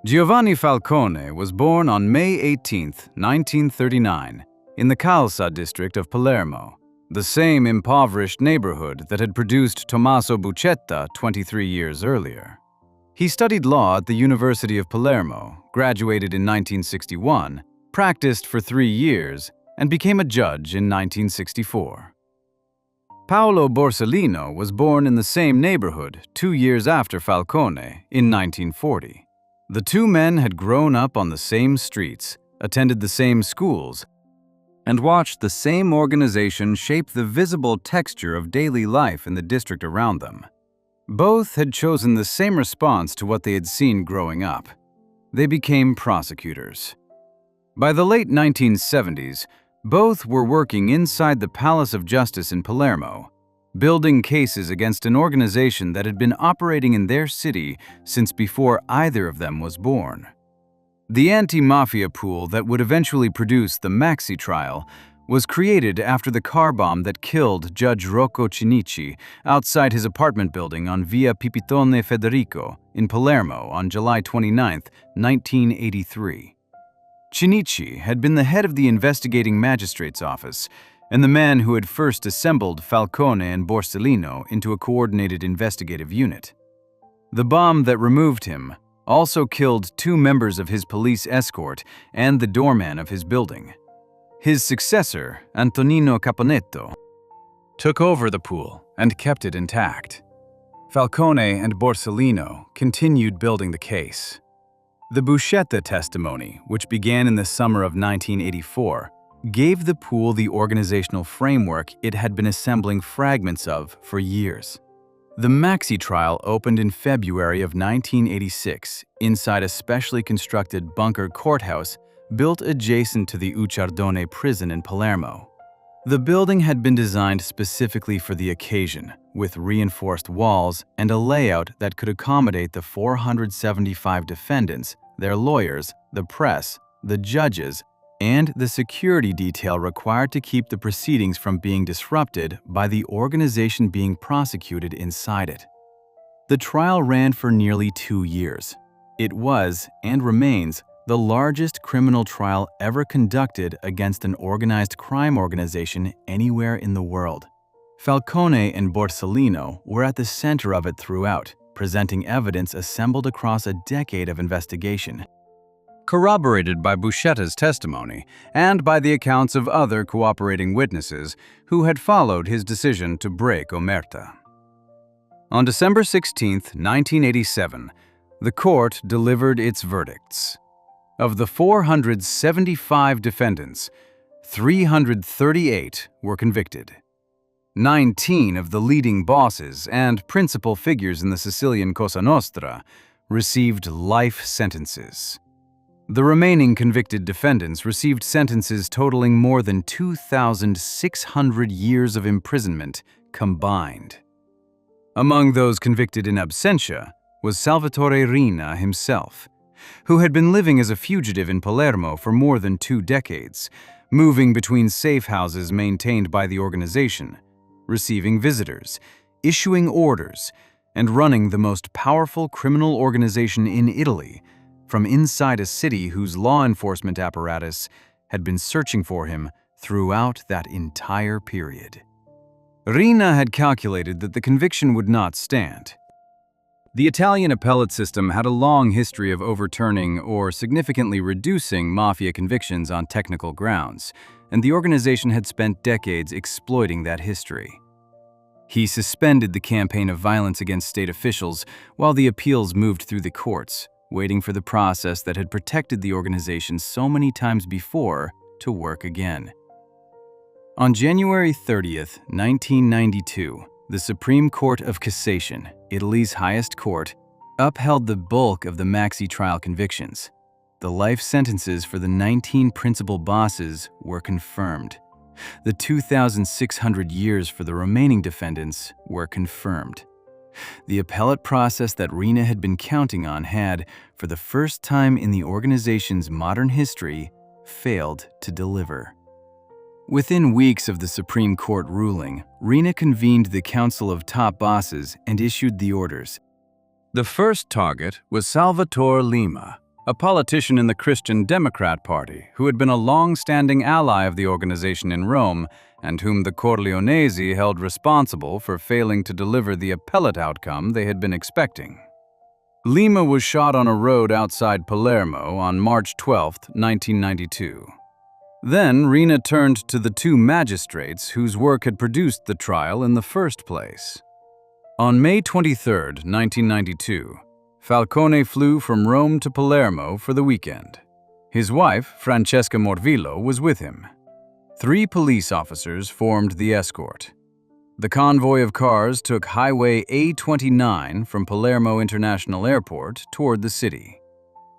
Giovanni Falcone was born on May 18, 1939, in the Calza district of Palermo, the same impoverished neighborhood that had produced Tommaso Buscetta 23 years earlier. He studied law at the University of Palermo, graduated in 1961, practiced for 3 years, and became a judge in 1964. Paolo Borsellino was born in the same neighborhood 2 years after Falcone, in 1940. The two men had grown up on the same streets, attended the same schools, and watched the same organization shape the visible texture of daily life in the district around them. Both had chosen the same response to what they had seen growing up. They became prosecutors. By the late 1970s, both were working inside the Palace of Justice in Palermo, building cases against an organization that had been operating in their city since before either of them was born. The anti-mafia pool that would eventually produce the Maxi trial was created after the car bomb that killed Judge Rocco Cinici outside his apartment building on Via Pipitone Federico in Palermo on July 29, 1983. Cinici had been the head of the investigating magistrate's office and the man who had first assembled Falcone and Borsellino into a coordinated investigative unit. The bomb that removed him also killed 2 members of his police escort and the doorman of his building. His successor, Antonino Caponetto, took over the pool and kept it intact. Falcone and Borsellino continued building the case. The Buscetta testimony, which began in the summer of 1984, gave the pool the organizational framework it had been assembling fragments of for years. The Maxi trial opened in February of 1986 inside a specially constructed bunker courthouse built adjacent to the Ucciardone prison in Palermo. The building had been designed specifically for the occasion, with reinforced walls and a layout that could accommodate the 475 defendants, their lawyers, the press, the judges, and the security detail required to keep the proceedings from being disrupted by the organization being prosecuted inside it. The trial ran for nearly 2 years. It was, and remains, the largest criminal trial ever conducted against an organized crime organization anywhere in the world. Falcone and Borsellino were at the center of it throughout, presenting evidence assembled across a decade of investigation. Corroborated by Buscetta's testimony and by the accounts of other cooperating witnesses who had followed his decision to break omerta. On December 16, 1987, the court delivered its verdicts. Of the 475 defendants, 338 were convicted. 19 of the leading bosses and principal figures in the Sicilian Cosa Nostra received life sentences. The remaining convicted defendants received sentences totaling more than 2,600 years of imprisonment combined. Among those convicted in absentia was Salvatore Riina himself, who had been living as a fugitive in Palermo for more than 2 decades, moving between safe houses maintained by the organization, receiving visitors, issuing orders, and running the most powerful criminal organization in Italy, from inside a city whose law enforcement apparatus had been searching for him throughout that entire period. Riina had calculated that the conviction would not stand. The Italian appellate system had a long history of overturning or significantly reducing mafia convictions on technical grounds, and the organization had spent decades exploiting that history. He suspended the campaign of violence against state officials while the appeals moved through the courts, waiting for the process that had protected the organization so many times before to work again. On January 30th, 1992, the Supreme Court of Cassation, Italy's highest court, upheld the bulk of the maxi trial convictions. The life sentences for the 19 principal bosses were confirmed. The 2,600 years for the remaining defendants were confirmed. The appellate process that Riina had been counting on had, for the first time in the organization's modern history, failed to deliver. Within weeks of the Supreme Court ruling, Riina convened the Council of Top Bosses and issued the orders. The first target was Salvatore Lima, a politician in the Christian Democrat Party who had been a long-standing ally of the organization in Rome and whom the Corleonesi held responsible for failing to deliver the appellate outcome they had been expecting. Lima was shot on a road outside Palermo on March 12, 1992. Then Riina turned to the 2 magistrates whose work had produced the trial in the first place. On May 23, 1992, Falcone flew from Rome to Palermo for the weekend. His wife, Francesca Morvillo, was with him. 3 police officers formed the escort. The convoy of cars took Highway A29 from Palermo International Airport toward the city.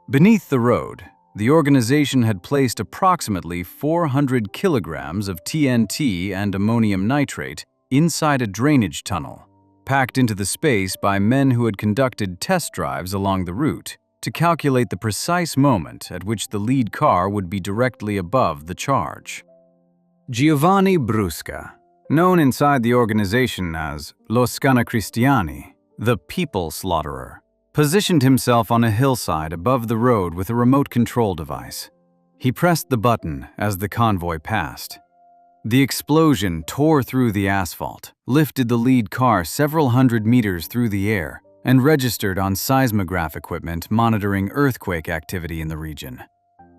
Beneath the road, the organization had placed approximately 400 kilograms of TNT and ammonium nitrate inside a drainage tunnel, packed into the space by men who had conducted test drives along the route to calculate the precise moment at which the lead car would be directly above the charge. Giovanni Brusca, known inside the organization as Lo Scanacristiani, the People Slaughterer, positioned himself on a hillside above the road with a remote control device. He pressed the button as the convoy passed. The explosion tore through the asphalt, lifted the lead car several hundred meters through the air, and registered on seismograph equipment monitoring earthquake activity in the region.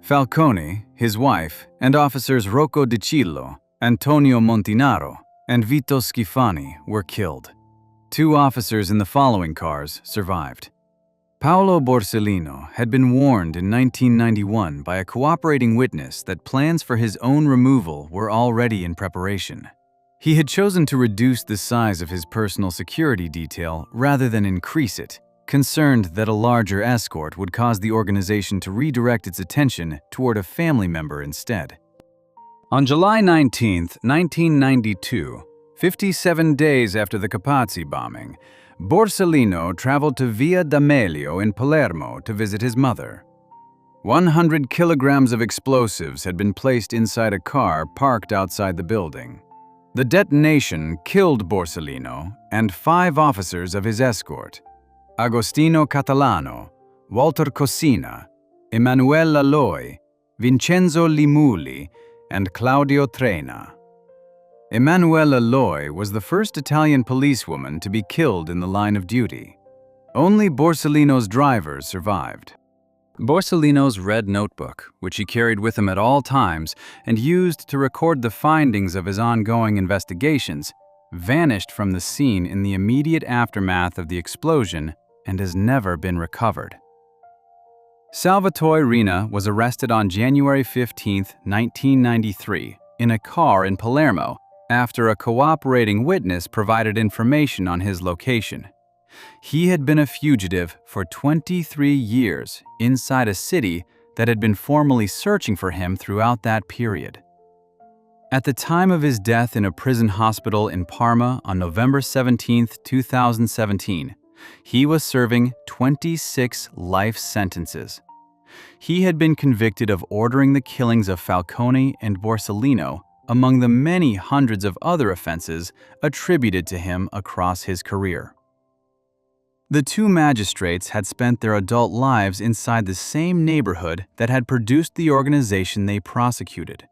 Falcone, his wife, and officers Rocco Di Cillo, Antonio Montinaro, and Vito Schifani were killed. 2 officers in the following cars survived. Paolo Borsellino had been warned in 1991 by a cooperating witness that plans for his own removal were already in preparation. He had chosen to reduce the size of his personal security detail rather than increase it, concerned that a larger escort would cause the organization to redirect its attention toward a family member instead. On July 19, 1992, 57 days after the Capaci bombing, Borsellino traveled to Via D'Amelio in Palermo to visit his mother. 100 kilograms of explosives had been placed inside a car parked outside the building. The detonation killed Borsellino and 5 officers of his escort: Agostino Catalano, Walter Cosina, Emanuele Aloi, Vincenzo Limuli, and Claudio Trena. Emanuele Aloi was the first Italian policewoman to be killed in the line of duty. Only Borsellino's driver survived. Borsellino's red notebook, which he carried with him at all times and used to record the findings of his ongoing investigations, vanished from the scene in the immediate aftermath of the explosion and has never been recovered. Salvatore Riina was arrested on January 15, 1993, in a car in Palermo after a cooperating witness provided information on his location. He had been a fugitive for 23 years inside a city that had been formally searching for him throughout that period. At the time of his death in a prison hospital in Parma on November 17, 2017, he was serving 26 life sentences. He had been convicted of ordering the killings of Falcone and Borsellino, among the many hundreds of other offenses attributed to him across his career. The 2 magistrates had spent their adult lives inside the same neighborhood that had produced the organization they prosecuted.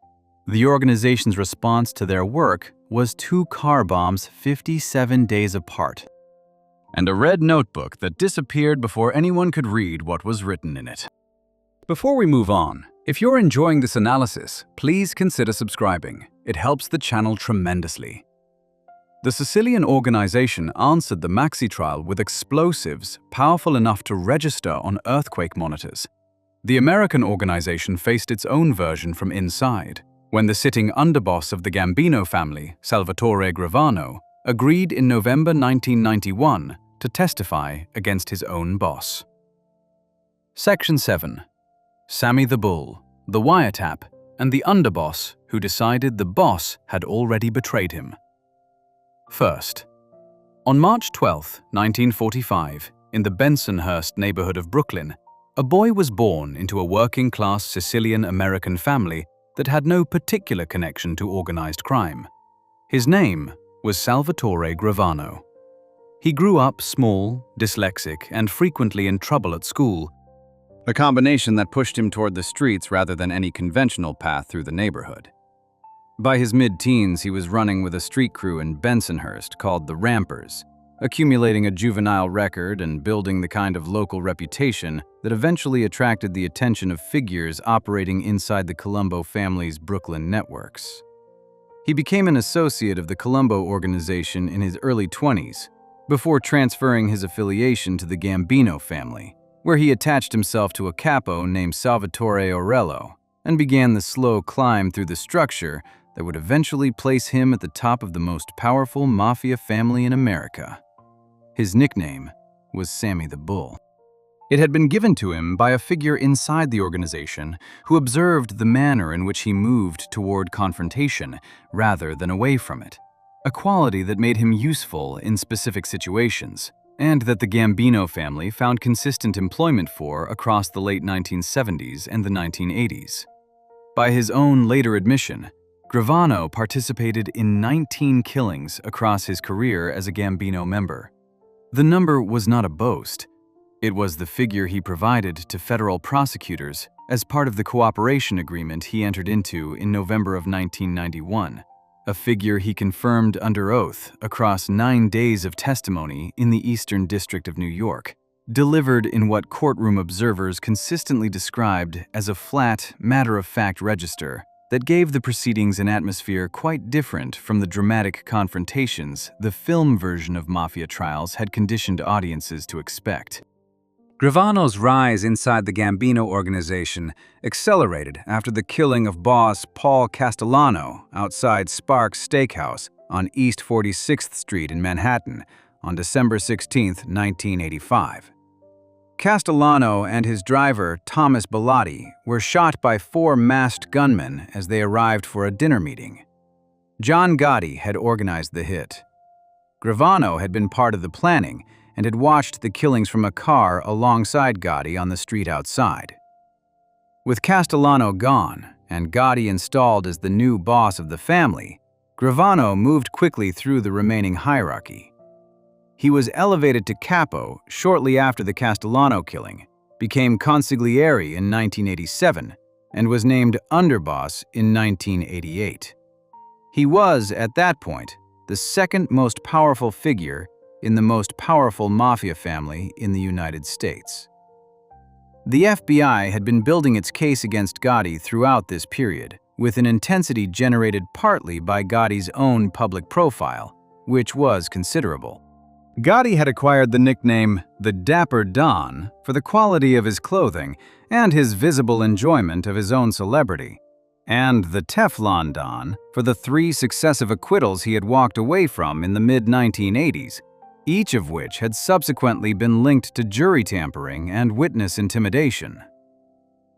The organization's response to their work was 2 car bombs 57 days apart, and a red notebook that disappeared before anyone could read what was written in it. Before we move on, if you're enjoying this analysis, please consider subscribing. It helps the channel tremendously. The Sicilian organization answered the Maxi trial with explosives powerful enough to register on earthquake monitors. The American organization faced its own version from inside, when the sitting underboss of the Gambino family, Salvatore Gravano, agreed in November 1991 to testify against his own boss. Section 7. Sammy the Bull, the wiretap, and the underboss who decided the boss had already betrayed him. First, on March 12, 1945, in the Bensonhurst neighborhood of Brooklyn, a boy was born into a working-class Sicilian-American family that had no particular connection to organized crime. His name was Salvatore Gravano. He grew up small, dyslexic, and frequently in trouble at school, a combination that pushed him toward the streets rather than any conventional path through the neighborhood. By his mid-teens, he was running with a street crew in Bensonhurst called the Rampers, accumulating a juvenile record and building the kind of local reputation that eventually attracted the attention of figures operating inside the Colombo family's Brooklyn networks. He became an associate of the Colombo organization in his early 20s, before transferring his affiliation to the Gambino family, where he attached himself to a capo named Salvatore Aurello and began the slow climb through the structure that would eventually place him at the top of the most powerful mafia family in America. His nickname was Sammy the Bull. It had been given to him by a figure inside the organization who observed the manner in which he moved toward confrontation rather than away from it, a quality that made him useful in specific situations, and that the Gambino family found consistent employment for across the late 1970s and the 1980s. By his own later admission, Gravano participated in 19 killings across his career as a Gambino member. The number was not a boast. It was the figure he provided to federal prosecutors as part of the cooperation agreement he entered into in November of 1991. A figure he confirmed under oath across 9 days of testimony in the Eastern District of New York, delivered in what courtroom observers consistently described as a flat, matter-of-fact register that gave the proceedings an atmosphere quite different from the dramatic confrontations the film version of Mafia trials had conditioned audiences to expect. Gravano's rise inside the Gambino organization accelerated after the killing of boss Paul Castellano outside Sparks Steakhouse on East 46th Street in Manhattan on December 16, 1985. Castellano and his driver, Thomas Bellotti, were shot by 4 masked gunmen as they arrived for a dinner meeting. John Gotti had organized the hit. Gravano had been part of the planning and had watched the killings from a car alongside Gotti on the street outside. With Castellano gone and Gotti installed as the new boss of the family, Gravano moved quickly through the remaining hierarchy. He was elevated to capo shortly after the Castellano killing, became consigliere in 1987, and was named underboss in 1988. He was, at that point, the second most powerful figure in the most powerful mafia family in the United States. The FBI had been building its case against Gotti throughout this period, with an intensity generated partly by Gotti's own public profile, which was considerable. Gotti had acquired the nickname the Dapper Don for the quality of his clothing and his visible enjoyment of his own celebrity, and the Teflon Don for the 3 successive acquittals he had walked away from in the mid-1980s, each of which had subsequently been linked to jury tampering and witness intimidation.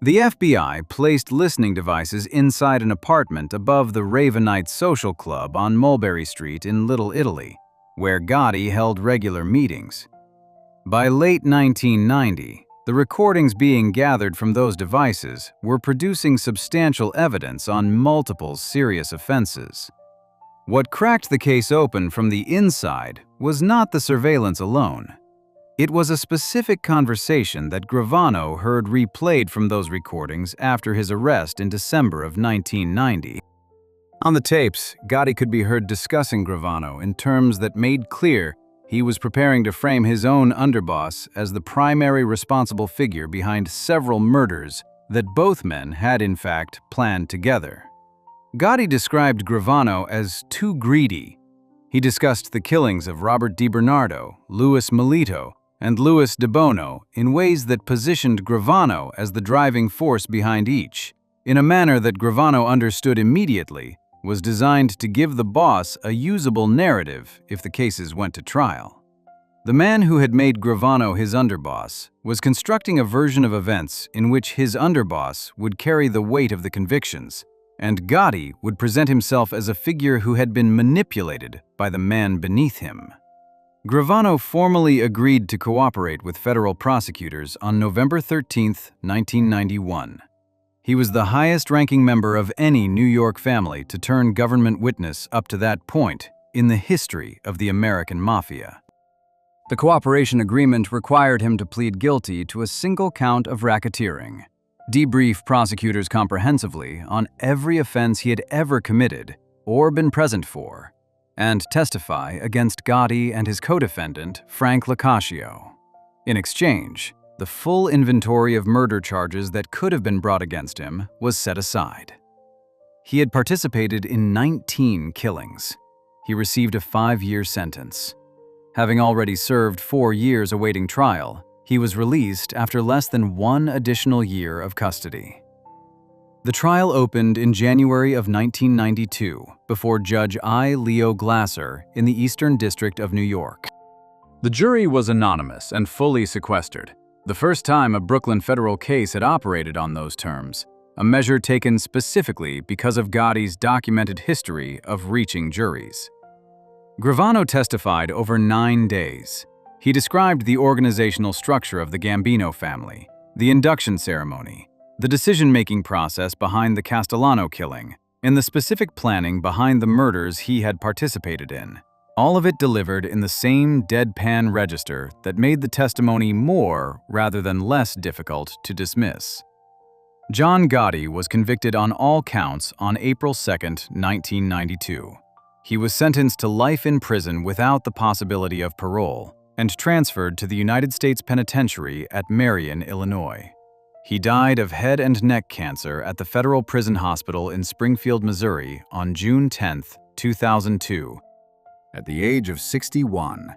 The FBI placed listening devices inside an apartment above the Ravenite Social Club on Mulberry Street in Little Italy, where Gotti held regular meetings. By late 1990, the recordings being gathered from those devices were producing substantial evidence on multiple serious offenses. What cracked the case open from the inside was not the surveillance alone. It was a specific conversation that Gravano heard replayed from those recordings after his arrest in December of 1990. On the tapes, Gotti could be heard discussing Gravano in terms that made clear he was preparing to frame his own underboss as the primary responsible figure behind several murders that both men had in fact planned together. Gotti described Gravano as too greedy. He discussed the killings of Robert DiBernardo, Louis Melito, and Louis De Bono in ways that positioned Gravano as the driving force behind each, in a manner that Gravano understood immediately was designed to give the boss a usable narrative if the cases went to trial. The man who had made Gravano his underboss was constructing a version of events in which his underboss would carry the weight of the convictions, and Gotti would present himself as a figure who had been manipulated by the man beneath him. Gravano formally agreed to cooperate with federal prosecutors on November 13, 1991. He was the highest-ranking member of any New York family to turn government witness up to that point in the history of the American Mafia. The cooperation agreement required him to plead guilty to a single count of racketeering, debrief prosecutors comprehensively on every offense he had ever committed or been present for, and testify against Gotti and his co-defendant, Frank Locascio. In exchange, the full inventory of murder charges that could have been brought against him was set aside. He had participated in 19 killings. He received a 5-year sentence. Having already served 4 years awaiting trial, he was released after less than 1 additional year of custody. The trial opened in January of 1992 before Judge I. Leo Glasser in the Eastern District of New York. The jury was anonymous and fully sequestered, the first time a Brooklyn federal case had operated on those terms, a measure taken specifically because of Gotti's documented history of reaching juries. Gravano testified over 9 days. He described the organizational structure of the Gambino family, the induction ceremony, the decision-making process behind the Castellano killing, and the specific planning behind the murders he had participated in. All of it delivered in the same deadpan register that made the testimony more rather than less difficult to dismiss. John Gotti was convicted on all counts on April 2, 1992. He was sentenced to life in prison without the possibility of parole and transferred to the United States Penitentiary at Marion, Illinois. He died of head and neck cancer at the Federal Prison Hospital in Springfield, Missouri on June 10, 2002. At the age of 61,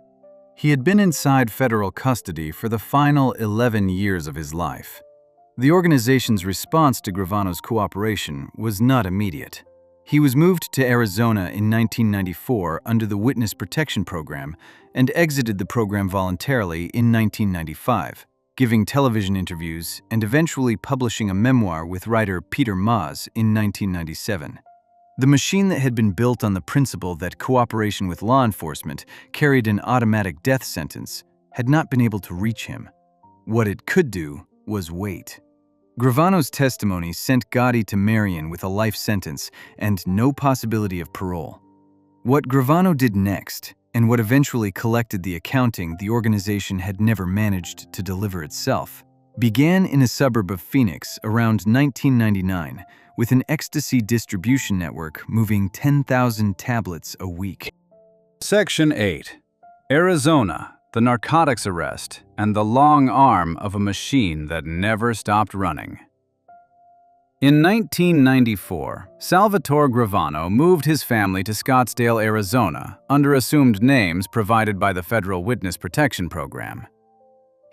he had been inside federal custody for the final 11 years of his life. The organization's response to Gravano's cooperation was not immediate. He was moved to Arizona in 1994 under the Witness Protection Program and exited the program voluntarily in 1995. giving television interviews, and eventually publishing a memoir with writer Peter Maas in 1997. The machine that had been built on the principle that cooperation with law enforcement carried an automatic death sentence had not been able to reach him. What it could do was wait. Gravano's testimony sent Gotti to Marion with a life sentence and no possibility of parole. What Gravano did next, and what eventually collected the accounting the organization had never managed to deliver itself, began in a suburb of Phoenix around 1999 with an ecstasy distribution network moving 10,000 tablets a week. Section 8. Arizona, the narcotics arrest, and the long arm of a machine that never stopped running. In 1994, Salvatore Gravano moved his family to Scottsdale, Arizona, under assumed names provided by the Federal Witness Protection Program.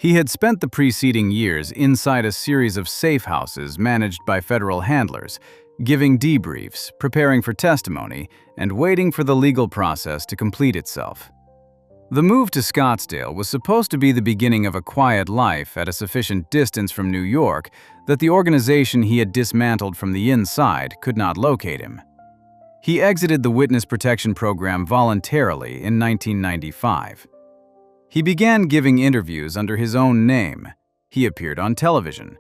He had spent the preceding years inside a series of safe houses managed by federal handlers, giving debriefs, preparing for testimony, and waiting for the legal process to complete itself. The move to Scottsdale was supposed to be the beginning of a quiet life at a sufficient distance from New York that the organization he had dismantled from the inside could not locate him. He exited the Witness Protection Program voluntarily in 1995. He began giving interviews under his own name. He appeared on television.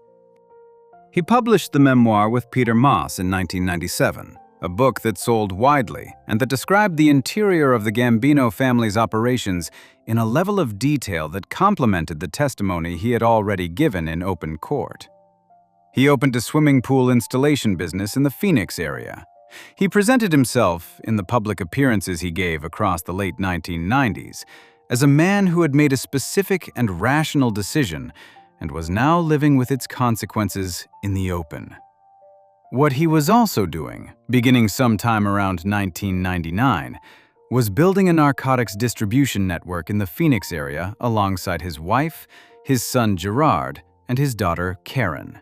He published the memoir with Peter Maas in 1997, a book that sold widely and that described the interior of the Gambino family's operations in a level of detail that complemented the testimony he had already given in open court. He opened a swimming pool installation business in the Phoenix area. He presented himself, in the public appearances he gave across the late 1990s, as a man who had made a specific and rational decision and was now living with its consequences in the open. What he was also doing, beginning sometime around 1999, was building a narcotics distribution network in the Phoenix area alongside his wife, his son Gerard, and his daughter Karen.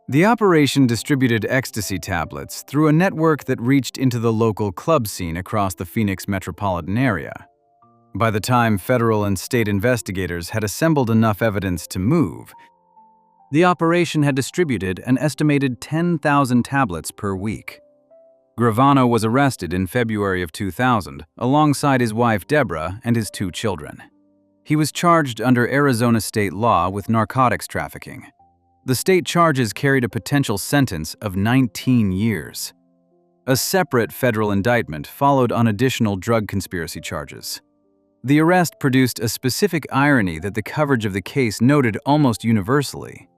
The operation distributed ecstasy tablets through a network that reached into the local club scene across the Phoenix metropolitan area. By the time federal and state investigators had assembled enough evidence to move, the operation had distributed an estimated 10,000 tablets per week. Gravano was arrested in February of 2000 alongside his wife Deborah and his 2 children. He was charged under Arizona state law with narcotics trafficking. The state charges carried a potential sentence of 19 years. A separate federal indictment followed on additional drug conspiracy charges. The arrest produced a specific irony that the coverage of the case noted almost universally.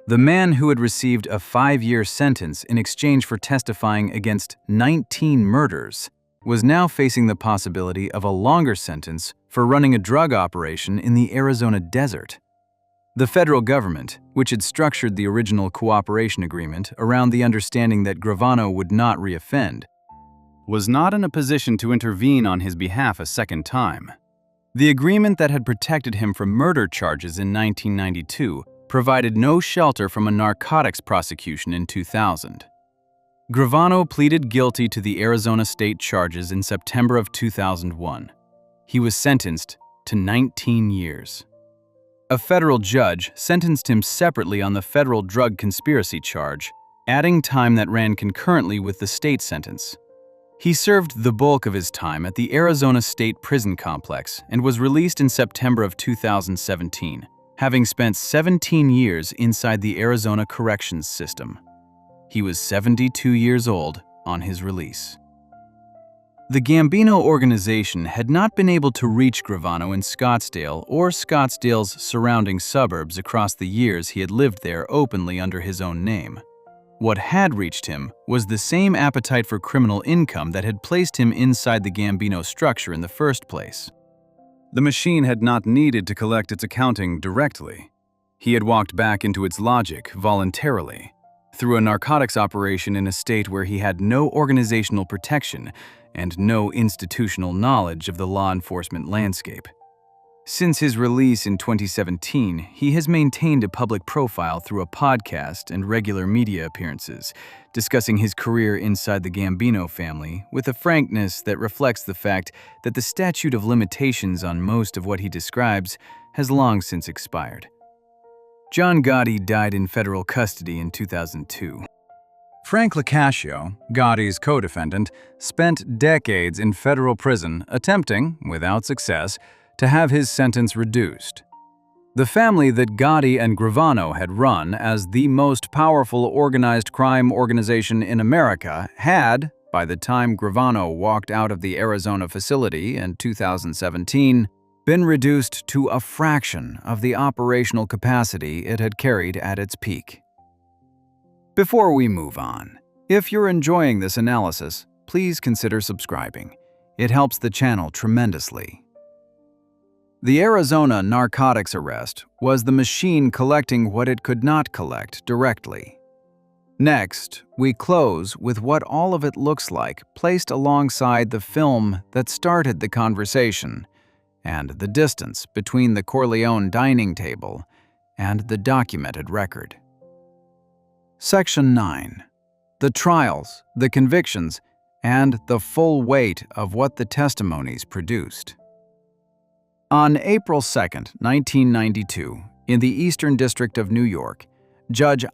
The man who had received a 5-year sentence in exchange for testifying against 19 murders was now facing the possibility of a longer sentence for running a drug operation in the Arizona desert. The federal government, which had structured the original cooperation agreement around the understanding that Gravano would not reoffend, was not in a position to intervene on his behalf a second time. The agreement that had protected him from murder charges in 1992 provided no shelter from a narcotics prosecution in 2000. Gravano pleaded guilty to the Arizona state charges in September of 2001. He was sentenced to 19 years. A federal judge sentenced him separately on the federal drug conspiracy charge, adding time that ran concurrently with the state sentence. He served the bulk of his time at the Arizona State Prison Complex and was released in September of 2017, having spent 17 years inside the Arizona corrections system. He was 72 years old on his release. The Gambino organization had not been able to reach Gravano in Scottsdale or Scottsdale's surrounding suburbs across the years he had lived there openly under his own name. What had reached him was the same appetite for criminal income that had placed him inside the Gambino structure in the first place. The machine had not needed to collect its accounting directly. He had walked back into its logic voluntarily, through a narcotics operation in a state where he had no organizational protection and no institutional knowledge of the law enforcement landscape. Since his release in 2017, he has maintained a public profile through a podcast and regular media appearances, discussing his career inside the Gambino family with a frankness that reflects the fact that the statute of limitations on most of what he describes has long since expired. John Gotti died in federal custody in 2002. Frank Locascio, Gotti's co-defendant, spent decades in federal prison attempting, without success, to have his sentence reduced. The family that Gotti and Gravano had run as the most powerful organized crime organization in America had, by the time Gravano walked out of the Arizona facility in 2017, been reduced to a fraction of the operational capacity it had carried at its peak. Before we move on, if you're enjoying this analysis, please consider subscribing. It helps the channel tremendously. The Arizona narcotics arrest was the machine collecting what it could not collect directly. Next, we close with what all of it looks like placed alongside the film that started the conversation and the distance between the Corleone dining table and the documented record. Section 9. The trials, the convictions, and the full weight of what the testimonies produced. On April 2, 1992, in the Eastern District of New York, Judge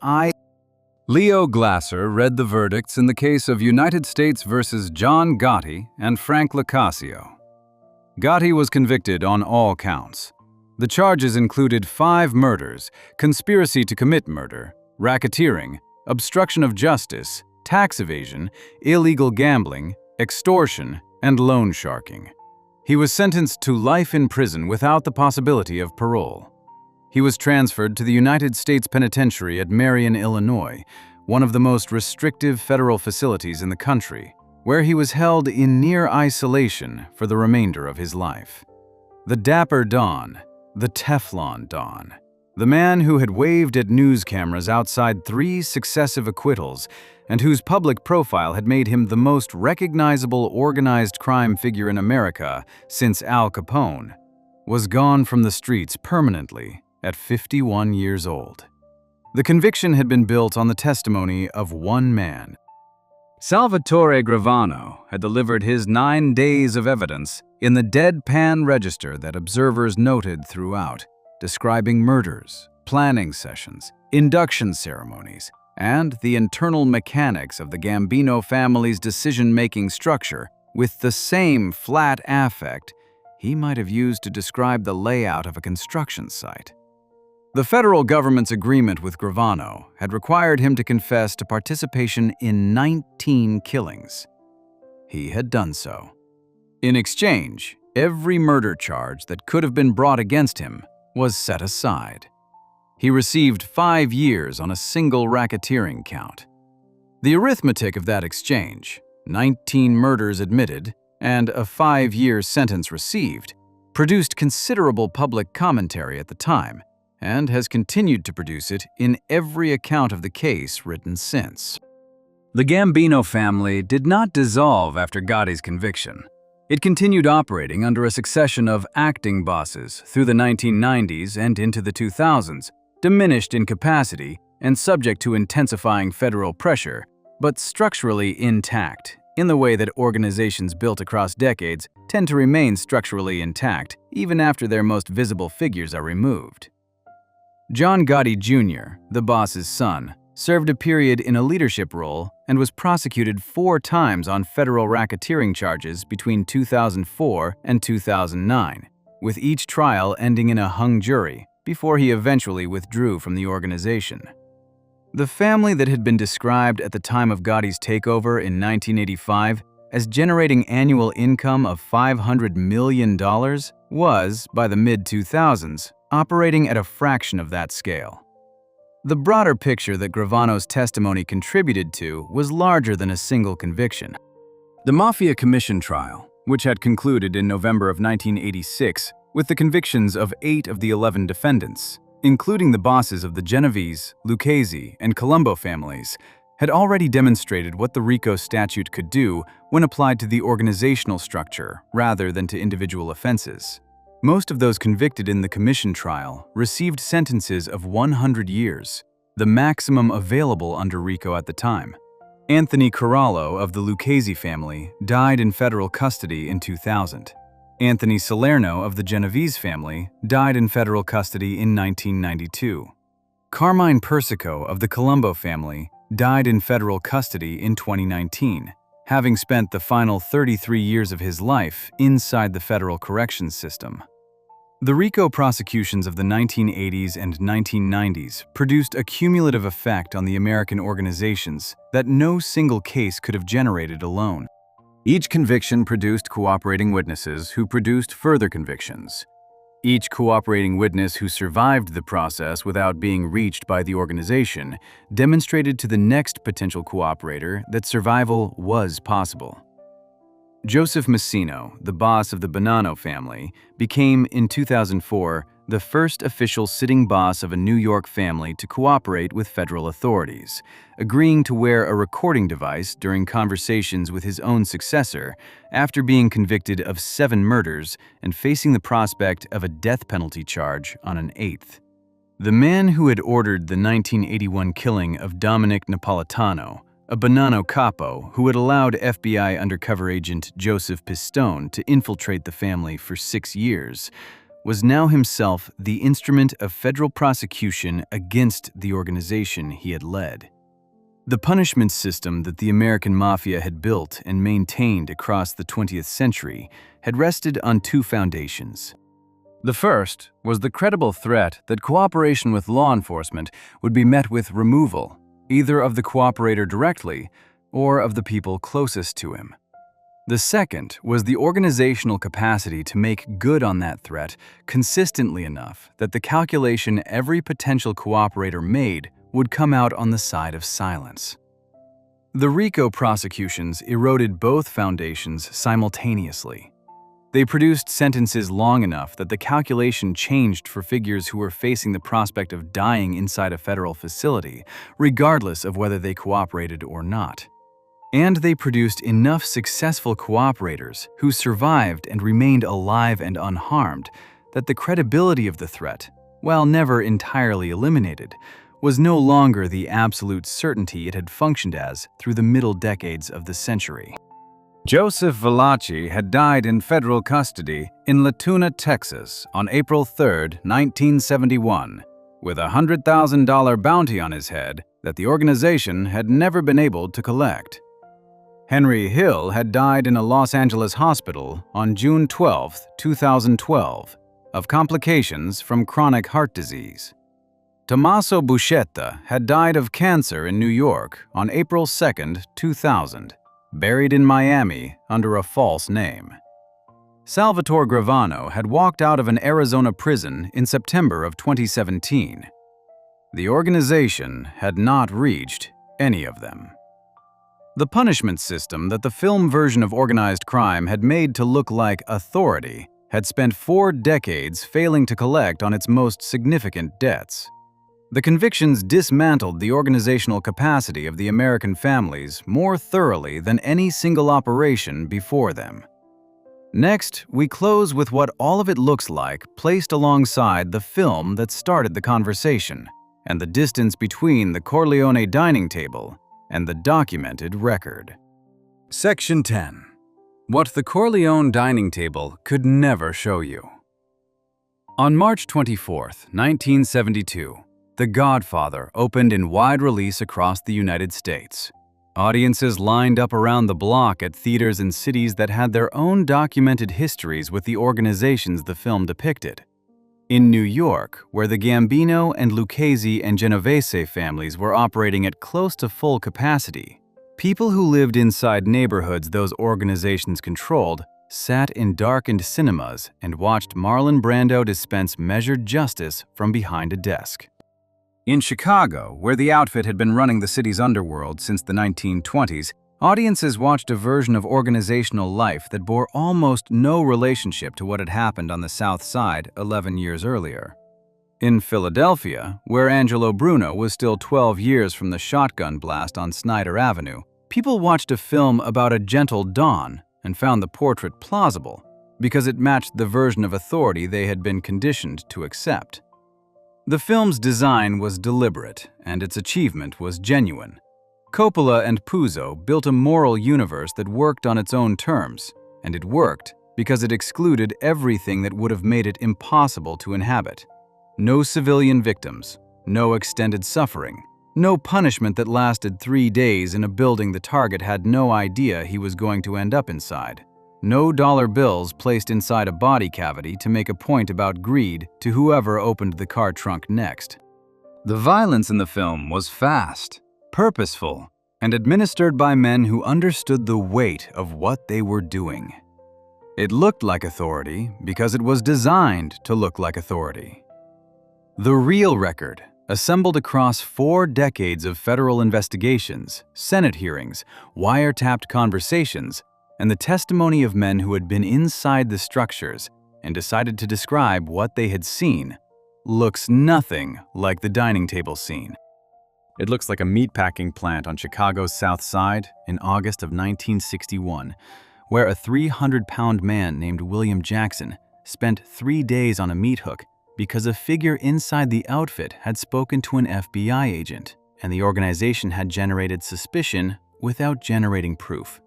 Leo Glasser read the verdicts in the case of United States versus John Gotti and Frank Locascio. Gotti was convicted on all counts. The charges included 5 murders, conspiracy to commit murder, racketeering, obstruction of justice, tax evasion, illegal gambling, extortion, and loan sharking. He was sentenced to life in prison without the possibility of parole. He was transferred to the United States Penitentiary at Marion, Illinois, one of the most restrictive federal facilities in the country, where he was held in near isolation for the remainder of his life. The Dapper Don, the Teflon Don, the man who had waved at news cameras outside 3 successive acquittals and whose public profile had made him the most recognizable organized crime figure in America since Al Capone, was gone from the streets permanently at 51 years old. The conviction had been built on the testimony of one man. Salvatore Gravano had delivered his 9 days of evidence in the deadpan register that observers noted throughout, describing murders, planning sessions, induction ceremonies, and the internal mechanics of the Gambino family's decision-making structure with the same flat affect he might have used to describe the layout of a construction site. The federal government's agreement with Gravano had required him to confess to participation in 19 killings. He had done so. In exchange, every murder charge that could have been brought against him was set aside. He received 5 years on a single racketeering count. The arithmetic of that exchange, 19 murders admitted and a 5-year sentence received, produced considerable public commentary at the time, and has continued to produce it in every account of the case written since. The Gambino family did not dissolve after Gotti's conviction. It continued operating under a succession of acting bosses through the 1990s and into the 2000s, diminished in capacity and subject to intensifying federal pressure, but structurally intact, in the way that organizations built across decades tend to remain structurally intact even after their most visible figures are removed. John Gotti Jr., the boss's son, served a period in a leadership role and was prosecuted 4 times on federal racketeering charges between 2004 and 2009, with each trial ending in a hung jury before he eventually withdrew from the organization. The family that had been described at the time of Gotti's takeover in 1985 as generating annual income of $500 million was, by the mid-2000s, operating at a fraction of that scale. The broader picture that Gravano's testimony contributed to was larger than a single conviction. The Mafia Commission trial, which had concluded in November of 1986 with the convictions of 8 of the 11 defendants, including the bosses of the Genovese, Lucchese, and Colombo families, had already demonstrated what the RICO statute could do when applied to the organizational structure rather than to individual offenses. Most of those convicted in the commission trial received sentences of 100 years, the maximum available under RICO at the time. Anthony Corallo of the Lucchese family died in federal custody in 2000. Anthony Salerno of the Genovese family died in federal custody in 1992. Carmine Persico of the Colombo family died in federal custody in 2019, having spent the final 33 years of his life inside the federal corrections system. The RICO prosecutions of the 1980s and 1990s produced a cumulative effect on the American organizations that no single case could have generated alone. Each conviction produced cooperating witnesses who produced further convictions. Each cooperating witness who survived the process without being reached by the organization demonstrated to the next potential cooperator that survival was possible. Joseph Massino, the boss of the Bonanno family, became, in 2004, the first official sitting boss of a New York family to cooperate with federal authorities, agreeing to wear a recording device during conversations with his own successor after being convicted of 7 murders and facing the prospect of a death penalty charge on an 8th. The man who had ordered the 1981 killing of Dominic Napolitano, a Bonanno capo who had allowed FBI undercover agent Joseph Pistone to infiltrate the family for 6 years, was now himself the instrument of federal prosecution against the organization he had led. The punishment system that the American Mafia had built and maintained across the 20th century had rested on 2 foundations. The first was the credible threat that cooperation with law enforcement would be met with removal, either of the cooperator directly or of the people closest to him. The second was the organizational capacity to make good on that threat consistently enough that the calculation every potential cooperator made would come out on the side of silence. The RICO prosecutions eroded both foundations simultaneously. They produced sentences long enough that the calculation changed for figures who were facing the prospect of dying inside a federal facility, regardless of whether they cooperated or not. And they produced enough successful cooperators who survived and remained alive and unharmed that the credibility of the threat, while never entirely eliminated, was no longer the absolute certainty it had functioned as through the middle decades of the century. Joseph Valachi had died in federal custody in Latuna, Texas on April 3, 1971, with a $100,000 bounty on his head that the organization had never been able to collect. Henry Hill had died in a Los Angeles hospital on June 12, 2012, of complications from chronic heart disease. Tommaso Buscetta had died of cancer in New York on April 2, 2000. Buried in Miami under a false name. Salvatore Gravano had walked out of an Arizona prison in September of 2017. The organization had not reached any of them. The punishment system that the film version of organized crime had made to look like authority had spent 4 decades failing to collect on its most significant debts. The convictions dismantled the organizational capacity of the American families more thoroughly than any single operation before them. Next, we close with what all of it looks like placed alongside the film that started the conversation, and the distance between the Corleone dining table and the documented record. Section 10. What the Corleone dining table could never show you. On March 24, 1972, The Godfather opened in wide release across the United States. Audiences lined up around the block at theaters in cities that had their own documented histories with the organizations the film depicted. In New York, where the Gambino and Lucchese and Genovese families were operating at close to full capacity, people who lived inside neighborhoods those organizations controlled sat in darkened cinemas and watched Marlon Brando dispense measured justice from behind a desk. In Chicago, where the outfit had been running the city's underworld since the 1920s, audiences watched a version of organizational life that bore almost no relationship to what had happened on the South Side 11 years earlier. In Philadelphia, where Angelo Bruno was still 12 years from the shotgun blast on Snyder Avenue, people watched a film about a gentle dawn and found the portrait plausible because it matched the version of authority they had been conditioned to accept. The film's design was deliberate, and its achievement was genuine. Coppola and Puzo built a moral universe that worked on its own terms, and it worked because it excluded everything that would have made it impossible to inhabit. No civilian victims, no extended suffering, no punishment that lasted 3 days in a building the target had no idea he was going to end up inside. No dollar bills placed inside a body cavity to make a point about greed to whoever opened the car trunk next. The violence in the film was fast, purposeful, and administered by men who understood the weight of what they were doing. It looked like authority because it was designed to look like authority. The real record, assembled across 4 decades of federal investigations, Senate hearings, wiretapped conversations, and the testimony of men who had been inside the structures and decided to describe what they had seen, looks nothing like the dining table scene. It looks like a meatpacking plant on Chicago's South Side in August of 1961, where a 300-pound man named William Jackson spent 3 days on a meat hook because a figure inside the outfit had spoken to an FBI agent, and the organization had generated suspicion without generating proof.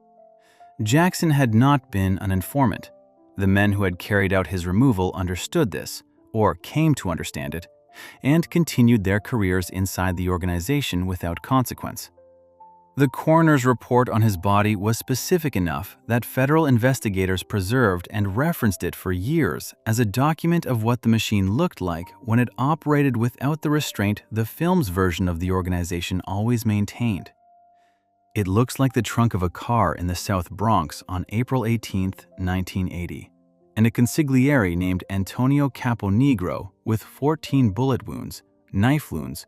Jackson had not been an informant. The men who had carried out his removal understood this, or came to understand it, and continued their careers inside the organization without consequence. The coroner's report on his body was specific enough that federal investigators preserved and referenced it for years as a document of what the machine looked like when it operated without the restraint the film's version of the organization always maintained. It looks like the trunk of a car in the South Bronx on April 18, 1980. And a consigliere named Antonio Caponegro with 14 bullet wounds, knife wounds,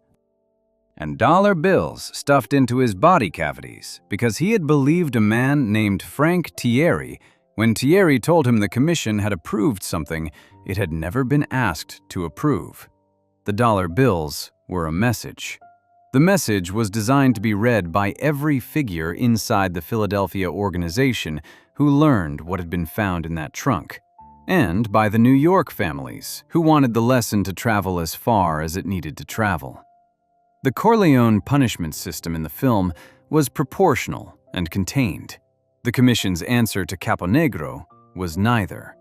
and dollar bills stuffed into his body cavities because he had believed a man named Frank Thierry when Thierry told him the commission had approved something it had never been asked to approve. The dollar bills were a message. The message was designed to be read by every figure inside the Philadelphia organization who learned what had been found in that trunk, and by the New York families, who wanted the lesson to travel as far as it needed to travel. The Corleone punishment system in the film was proportional and contained. The commission's answer to Caponegro was neither.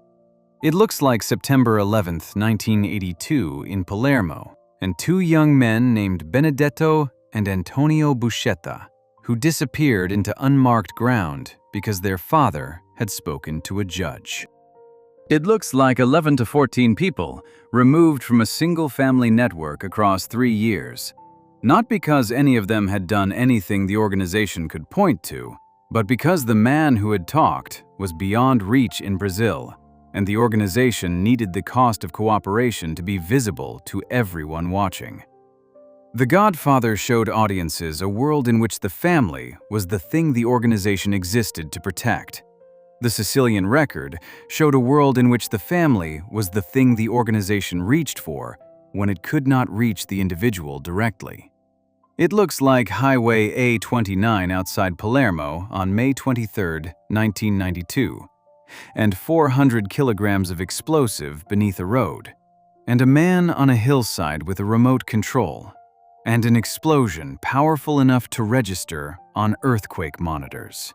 It looks like September 11, 1982 in Palermo, and 2 young men named Benedetto and Antonio Buscetta, who disappeared into unmarked ground because their father had spoken to a judge. It looks like 11 to 14 people removed from a single-family network across 3 years, not because any of them had done anything the organization could point to, but because the man who had talked was beyond reach in Brazil, and the organization needed the cost of cooperation to be visible to everyone watching. The Godfather showed audiences a world in which the family was the thing the organization existed to protect. The Sicilian Record showed a world in which the family was the thing the organization reached for when it could not reach the individual directly. It looks like Highway A29 outside Palermo on May 23, 1992, and 400 kilograms of explosive beneath a road, and a man on a hillside with a remote control, and an explosion powerful enough to register on earthquake monitors.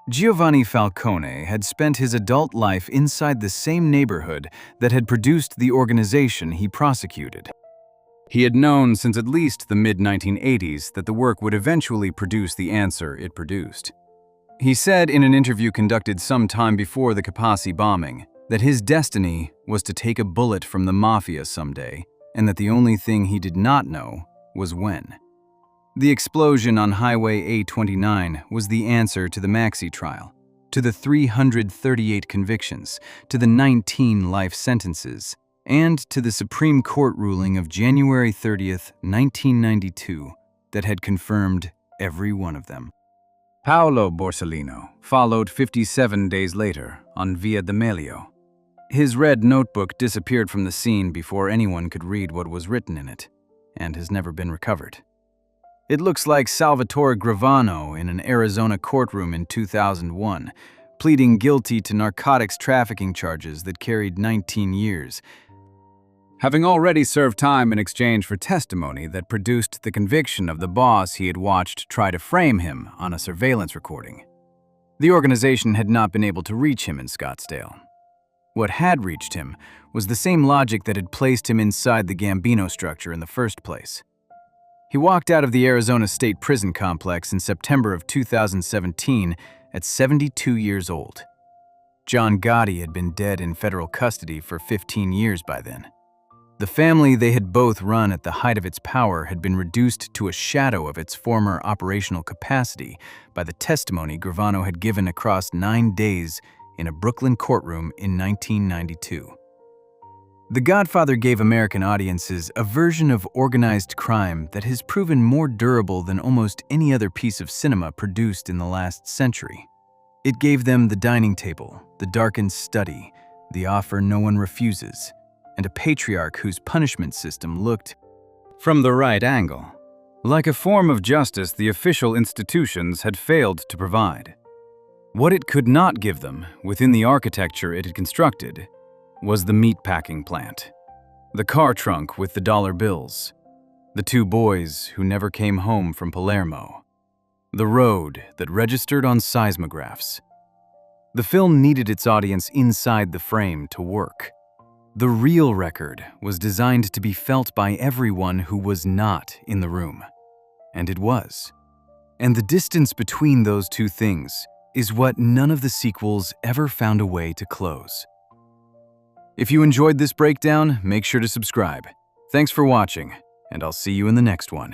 Giovanni Falcone had spent his adult life inside the same neighborhood that had produced the organization he prosecuted. He had known since at least the mid-1980s that the work would eventually produce the answer it produced. He said in an interview conducted some time before the Capaci bombing that his destiny was to take a bullet from the Mafia someday, and that the only thing he did not know was when. The explosion on Highway A29 was the answer to the Maxi trial, to the 338 convictions, to the 19 life sentences, and to the Supreme Court ruling of January 30, 1992, that had confirmed every one of them. Paolo Borsellino followed 57 days later on Via D'Amelio. His red notebook disappeared from the scene before anyone could read what was written in it, and has never been recovered. It looks like Salvatore Gravano in an Arizona courtroom in 2001, pleading guilty to narcotics trafficking charges that carried 19 years, having already served time in exchange for testimony that produced the conviction of the boss he had watched try to frame him on a surveillance recording. The organization had not been able to reach him in Scottsdale. What had reached him was the same logic that had placed him inside the Gambino structure in the first place. He walked out of the Arizona State Prison Complex in September of 2017 at 72 years old. John Gotti had been dead in federal custody for 15 years by then. The family they had both run at the height of its power had been reduced to a shadow of its former operational capacity by the testimony Gravano had given across 9 days in a Brooklyn courtroom in 1992. The Godfather gave American audiences a version of organized crime that has proven more durable than almost any other piece of cinema produced in the last century. It gave them the dining table, the darkened study, the offer no one refuses, and a patriarch whose punishment system looked From the right angle, like a form of justice the official institutions had failed to provide. What it could not give them, within the architecture it had constructed, was the meatpacking plant, the car trunk with the dollar bills, the 2 boys who never came home from Palermo, the road that registered on seismographs. The film needed its audience inside the frame to work. The real record was designed to be felt by everyone who was not in the room. And it was. And the distance between those two things is what none of the sequels ever found a way to close. If you enjoyed this breakdown, make sure to subscribe. Thanks for watching, and I'll see you in the next one.